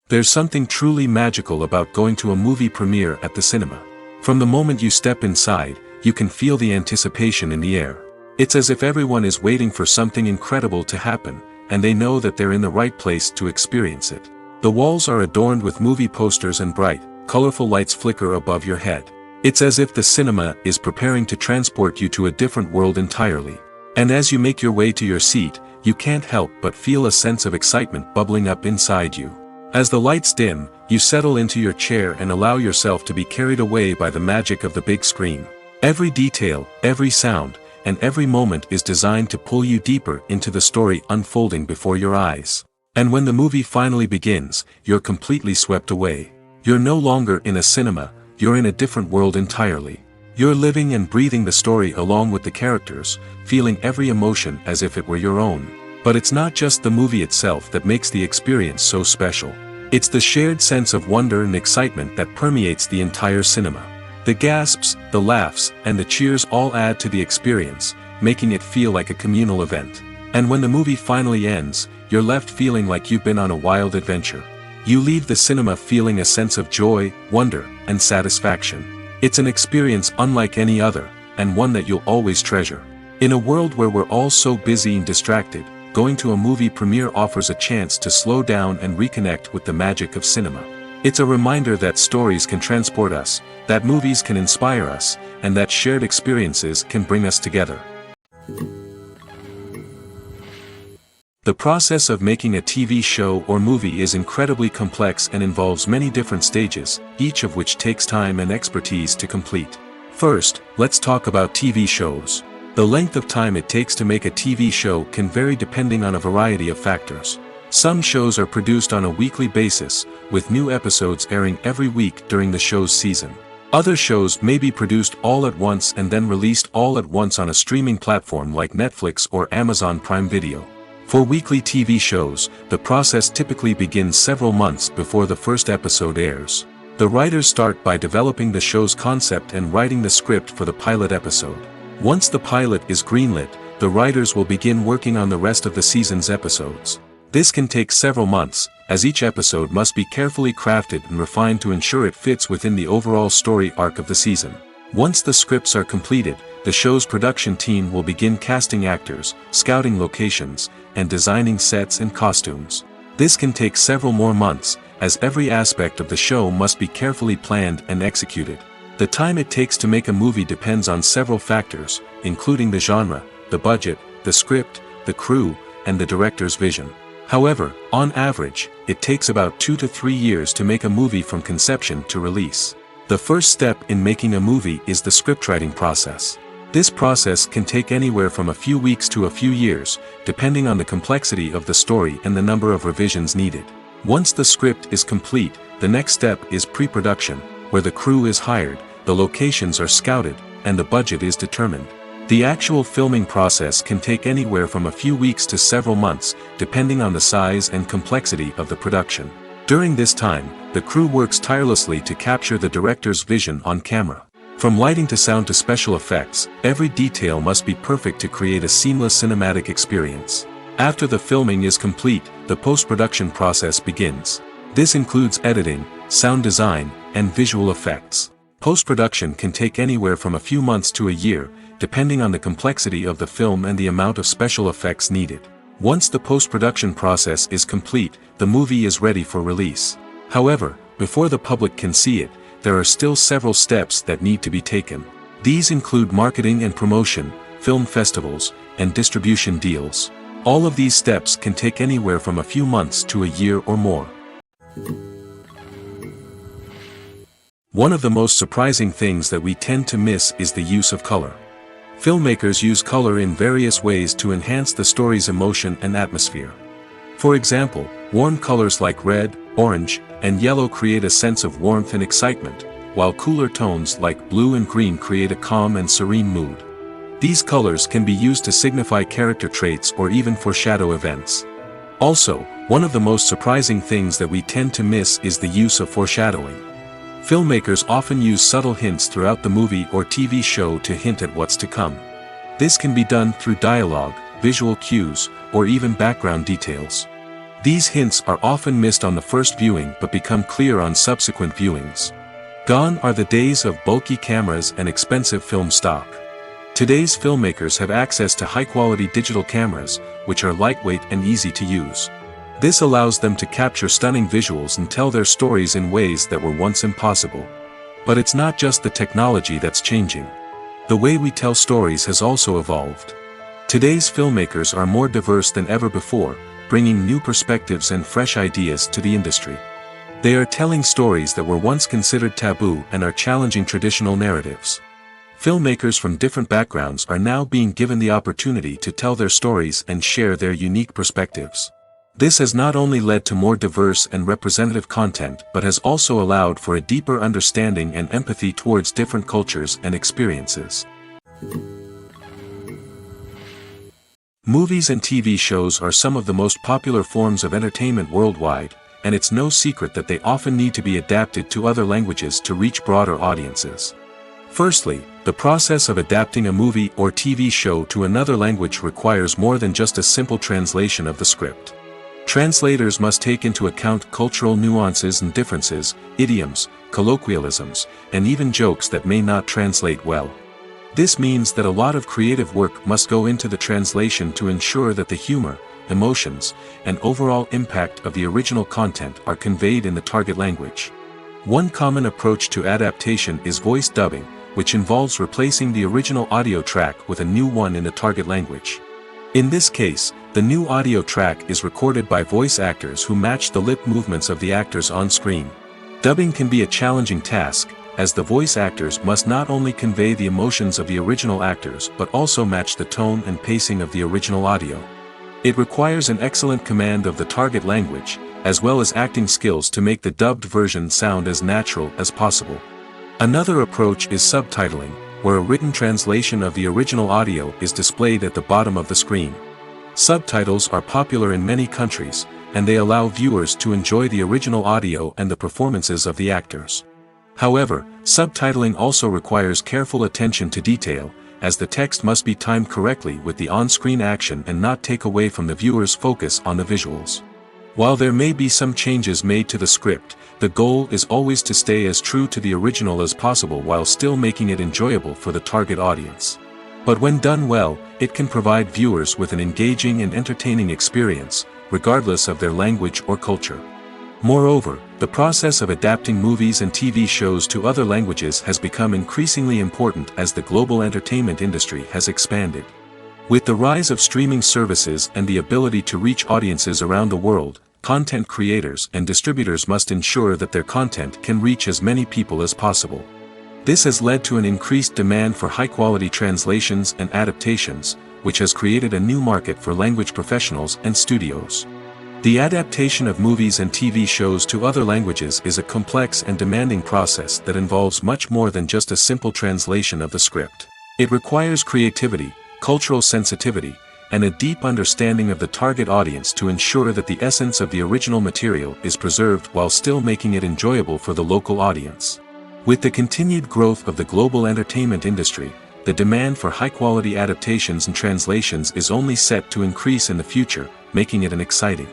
There's something truly magical about going to a movie premiere at the cinema. From the moment you step inside, you can feel the anticipation in the air. It's as if everyone is waiting for something incredible to happen, and they know that they're in the right place to experience it. The walls are adorned with movie posters and bright, colorful lights flicker above your head. It's as if the cinema is preparing to transport you to a different world entirely. And as you make your way to your seat, you can't help but feel a sense of excitement bubbling up inside you. As the lights dim, you settle into your chair and allow yourself to be carried away by the magic of the big screen. Every detail, every sound, and every moment is designed to pull you deeper into the story unfolding before your eyes. And when the movie finally begins, you're completely swept away. You're no longer in a cinema, you're in a different world entirely. You're living and breathing the story along with the characters, feeling every emotion as if it were your own. But it's not just the movie itself that makes the experience so special. It's the shared sense of wonder and excitement that permeates the entire cinema. The gasps, the laughs, and the cheers all add to the experience, making it feel like a communal event. And when the movie finally ends, you're left feeling like you've been on a wild adventure. You leave the cinema feeling a sense of joy, wonder, and satisfaction. It's an experience unlike any other, and one that you'll always treasure. In a world where we're all so busy and distracted, going to a movie premiere offers a chance to slow down and reconnect with the magic of cinema. It's a reminder that stories can transport us, that movies can inspire us, and that shared experiences can bring us together. The process of making a TV show or movie is incredibly complex and involves many different stages, each of which takes time and expertise to complete. First, let's talk about TV shows. The length of time it takes to make a TV show can vary depending on a variety of factors. Some shows are produced on a weekly basis, with new episodes airing every week during the show's season. Other shows may be produced all at once and then released all at once on a streaming platform like Netflix or Amazon Prime Video. For weekly TV shows, the process typically begins several months before the first episode airs. The writers start by developing the show's concept and writing the script for the pilot episode. Once the pilot is greenlit, the writers will begin working on the rest of the season's episodes. This can take several months, as each episode must be carefully crafted and refined to ensure it fits within the overall story arc of the season. Once the scripts are completed, the show's production team will begin casting actors, scouting locations, and designing sets and costumes. This can take several more months, as every aspect of the show must be carefully planned and executed. The time it takes to make a movie depends on several factors, including the genre, the budget, the script, the crew, and the director's vision. However, on average, it takes about 2 to 3 years to make a movie from conception to release. The first step in making a movie is the scriptwriting process. This process can take anywhere from a few weeks to a few years, depending on the complexity of the story and the number of revisions needed. Once the script is complete, the next step is pre-production, where the crew is hired, the locations are scouted, and the budget is determined. The actual filming process can take anywhere from a few weeks to several months, depending on the size and complexity of the production. During this time, the crew works tirelessly to capture the director's vision on camera. From lighting to sound to special effects, every detail must be perfect to create a seamless cinematic experience. After the filming is complete, the post-production process begins. This includes editing, sound design, and visual effects. Post-production can take anywhere from a few months to a year, depending on the complexity of the film and the amount of special effects needed. Once the post-production process is complete, the movie is ready for release. However, before the public can see it, there are still several steps that need to be taken. These include marketing and promotion, film festivals, and distribution deals. All of these steps can take anywhere from a few months to a year or more. One of the most surprising things that we tend to miss is the use of color. Filmmakers use color in various ways to enhance the story's emotion and atmosphere. For example, warm colors like red, orange, and yellow create a sense of warmth and excitement, while cooler tones like blue and green create a calm and serene mood. These colors can be used to signify character traits or even foreshadow events. Also, one of the most surprising things that we tend to miss is the use of foreshadowing. Filmmakers often use subtle hints throughout the movie or TV show to hint at what's to come. This can be done through dialogue, visual cues, or even background details. These hints are often missed on the first viewing but become clear on subsequent viewings. Gone are the days of bulky cameras and expensive film stock. Today's filmmakers have access to high-quality digital cameras, which are lightweight and easy to use. This allows them to capture stunning visuals and tell their stories in ways that were once impossible. But it's not just the technology that's changing. The way we tell stories has also evolved. Today's filmmakers are more diverse than ever before, bringing new perspectives and fresh ideas to the industry. They are telling stories that were once considered taboo and are challenging traditional narratives. Filmmakers from different backgrounds are now being given the opportunity to tell their stories and share their unique perspectives. This has not only led to more diverse and representative content but has also allowed for a deeper understanding and empathy towards different cultures and experiences. Movies and TV shows are some of the most popular forms of entertainment worldwide, and it's no secret that they often need to be adapted to other languages to reach broader audiences. Firstly, the process of adapting a movie or TV show to another language requires more than just a simple translation of the script. Translators must take into account cultural nuances and differences, idioms, colloquialisms, and even jokes that may not translate well. This means that a lot of creative work must go into the translation to ensure that the humor, emotions, and overall impact of the original content are conveyed in the target language. One common approach to adaptation is voice dubbing, which involves replacing the original audio track with a new one in the target language. In this case, the new audio track is recorded by voice actors who match the lip movements of the actors on screen. Dubbing can be a challenging task, as the voice actors must not only convey the emotions of the original actors but also match the tone and pacing of the original audio. It requires an excellent command of the target language, as well as acting skills to make the dubbed version sound as natural as possible. Another approach is subtitling, where a written translation of the original audio is displayed at the bottom of the screen. Subtitles are popular in many countries, and they allow viewers to enjoy the original audio and the performances of the actors. However, subtitling also requires careful attention to detail, as the text must be timed correctly with the on-screen action and not take away from the viewer's focus on the visuals. While there may be some changes made to the script, the goal is always to stay as true to the original as possible while still making it enjoyable for the target audience. But when done well, it can provide viewers with an engaging and entertaining experience, regardless of their language or culture. Moreover, the process of adapting movies and TV shows to other languages has become increasingly important as the global entertainment industry has expanded. With the rise of streaming services and the ability to reach audiences around the world, content creators and distributors must ensure that their content can reach as many people as possible. This has led to an increased demand for high-quality translations and adaptations, which has created a new market for language professionals and studios. The adaptation of movies and TV shows to other languages is a complex and demanding process that involves much more than just a simple translation of the script. It requires creativity, cultural sensitivity, and a deep understanding of the target audience to ensure that the essence of the original material is preserved while still making it enjoyable for the local audience. With the continued growth of the global entertainment industry, the demand for high-quality adaptations and translations is only set to increase in the future, making it an exciting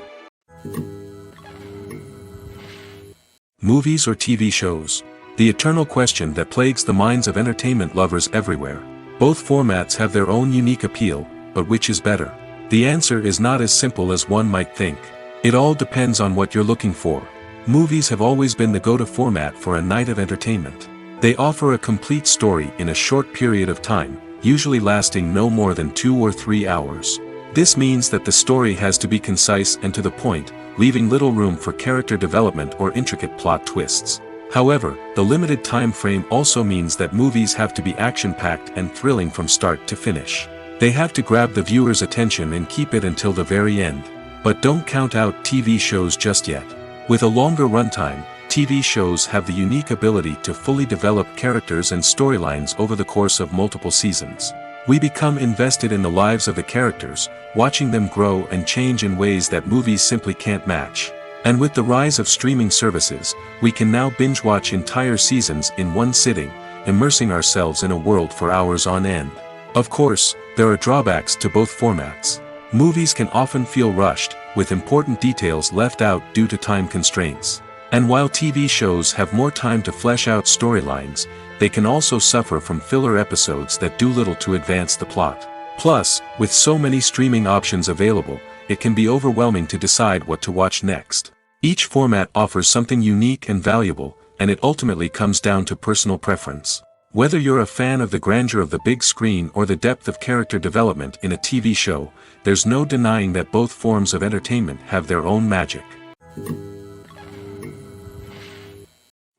movies or TV shows. The eternal question that plagues the minds of entertainment lovers everywhere. Both formats have their own unique appeal, but which is better? The answer is not as simple as one might think. It all depends on what you're looking for. Movies have always been the go-to format for a night of entertainment. They offer a complete story in a short period of time, usually lasting no more than 2 or 3 hours. This means that the story has to be concise and to the point, leaving little room for character development or intricate plot twists. However, the limited time frame also means that movies have to be action-packed and thrilling from start to finish. They have to grab the viewer's attention and keep it until the very end. But don't count out TV shows just yet. With a longer runtime, TV shows have the unique ability to fully develop characters and storylines over the course of multiple seasons. We become invested in the lives of the characters, watching them grow and change in ways that movies simply can't match. And with the rise of streaming services, we can now binge-watch entire seasons in one sitting, immersing ourselves in a world for hours on end. Of course, there are drawbacks to both formats. Movies can often feel rushed, with important details left out due to time constraints. And while TV shows have more time to flesh out storylines, they can also suffer from filler episodes that do little to advance the plot. Plus, with so many streaming options available, it can be overwhelming to decide what to watch next. Each format offers something unique and valuable, and it ultimately comes down to personal preference. Whether you're a fan of the grandeur of the big screen or the depth of character development in a TV show, there's no denying that both forms of entertainment have their own magic.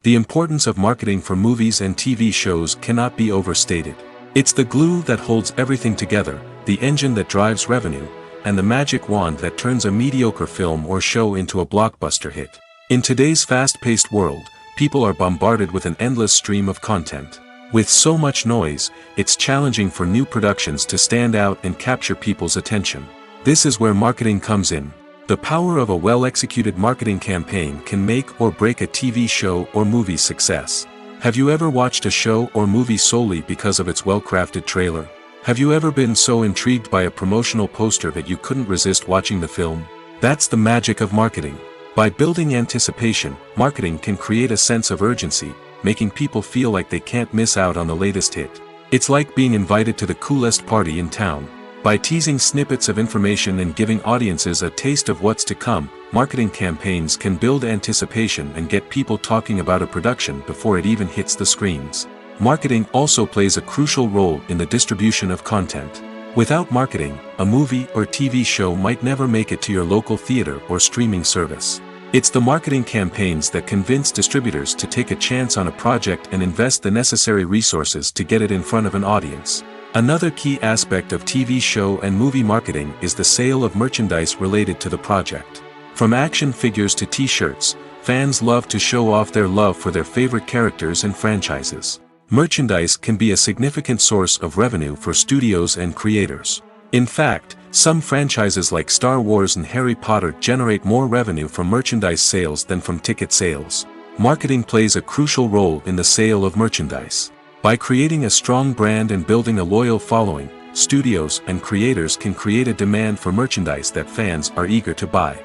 The importance of marketing for movies and TV shows cannot be overstated. It's the glue that holds everything together, the engine that drives revenue, and the magic wand that turns a mediocre film or show into a blockbuster hit. In today's fast-paced world, people are bombarded with an endless stream of content. With so much noise, it's challenging for new productions to stand out and capture people's attention. This is where marketing comes in. The power of a well-executed marketing campaign can make or break a TV show or movie's success. Have you ever watched a show or movie solely because of its well-crafted trailer? Have you ever been so intrigued by a promotional poster that you couldn't resist watching the film? That's the magic of marketing. By building anticipation, marketing can create a sense of urgency, making people feel like they can't miss out on the latest hit. It's like being invited to the coolest party in town. By teasing snippets of information and giving audiences a taste of what's to come, marketing campaigns can build anticipation and get people talking about a production before it even hits the screens. Marketing also plays a crucial role in the distribution of content. Without marketing, a movie or TV show might never make it to your local theater or streaming service. It's the marketing campaigns that convince distributors to take a chance on a project and invest the necessary resources to get it in front of an audience. Another key aspect of TV show and movie marketing is the sale of merchandise related to the project. From action figures to t-shirts, fans love to show off their love for their favorite characters and franchises. Merchandise can be a significant source of revenue for studios and creators. In fact, some franchises like Star Wars and Harry Potter generate more revenue from merchandise sales than from ticket sales. Marketing plays a crucial role in the sale of merchandise. By creating a strong brand and building a loyal following, studios and creators can create a demand for merchandise that fans are eager to buy.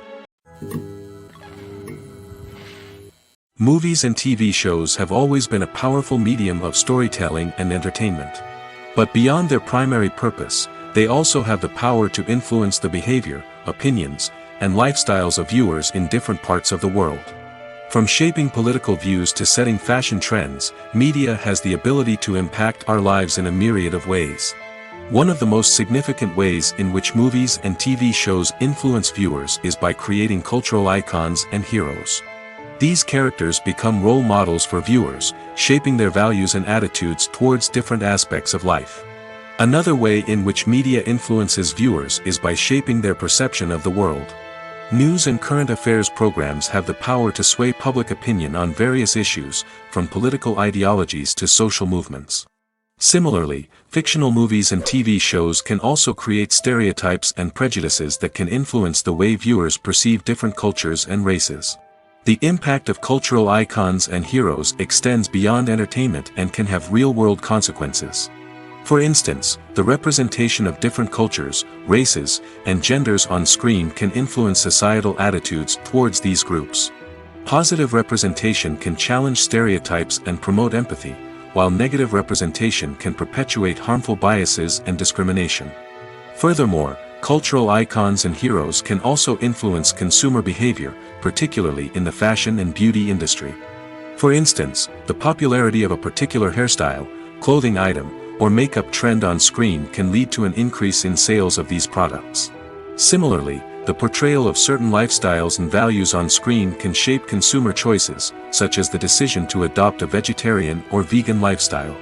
Movies and TV shows have always been a powerful medium of storytelling and entertainment. But beyond their primary purpose, they also have the power to influence the behavior, opinions, and lifestyles of viewers in different parts of the world. From shaping political views to setting fashion trends, media has the ability to impact our lives in a myriad of ways. One of the most significant ways in which movies and TV shows influence viewers is by creating cultural icons and heroes. These characters become role models for viewers, shaping their values and attitudes towards different aspects of life. Another way in which media influences viewers is by shaping their perception of the world. News and current affairs programs have the power to sway public opinion on various issues, from political ideologies to social movements. Similarly, fictional movies and TV shows can also create stereotypes and prejudices that can influence the way viewers perceive different cultures and races. The impact of cultural icons and heroes extends beyond entertainment and can have real-world consequences. For instance, the representation of different cultures, races, and genders on screen can influence societal attitudes towards these groups. Positive representation can challenge stereotypes and promote empathy, while negative representation can perpetuate harmful biases and discrimination. Furthermore, cultural icons and heroes can also influence consumer behavior, particularly in the fashion and beauty industry. For instance, the popularity of a particular hairstyle, clothing item, or makeup trend on screen can lead to an increase in sales of these products. Similarly, the portrayal of certain lifestyles and values on screen can shape consumer choices, such as the decision to adopt a vegetarian or vegan lifestyle.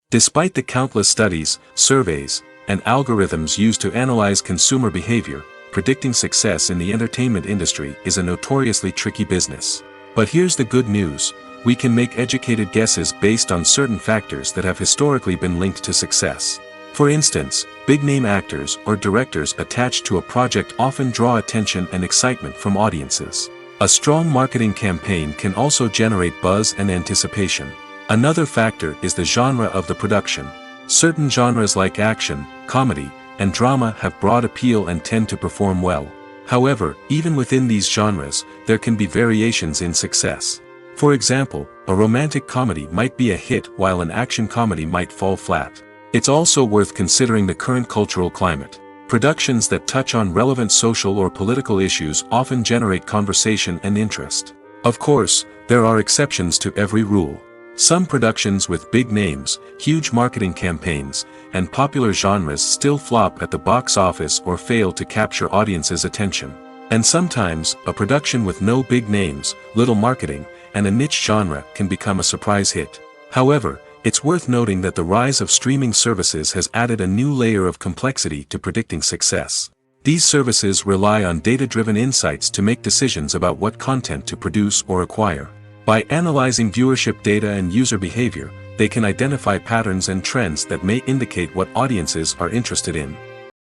Despite the countless studies, surveys, and algorithms used to analyze consumer behavior, predicting success in the entertainment industry is a notoriously tricky business. But here's the good news: we can make educated guesses based on certain factors that have historically been linked to success. For instance, big-name actors or directors attached to a project often draw attention and excitement from audiences. A strong marketing campaign can also generate buzz and anticipation. Another factor is the genre of the production. Certain genres like action, comedy, and drama have broad appeal and tend to perform well. However, even within these genres, there can be variations in success. For example, a romantic comedy might be a hit while an action comedy might fall flat. It's also worth considering the current cultural climate. Productions that touch on relevant social or political issues often generate conversation and interest. Of course, there are exceptions to every rule. Some productions with big names, huge marketing campaigns, and popular genres still flop at the box office or fail to capture audiences' attention. And sometimes, a production with no big names, little marketing, and a niche genre can become a surprise hit. However, it's worth noting that the rise of streaming services has added a new layer of complexity to predicting success. These services rely on data-driven insights to make decisions about what content to produce or acquire. By analyzing viewership data and user behavior, they can identify patterns and trends that may indicate what audiences are interested in.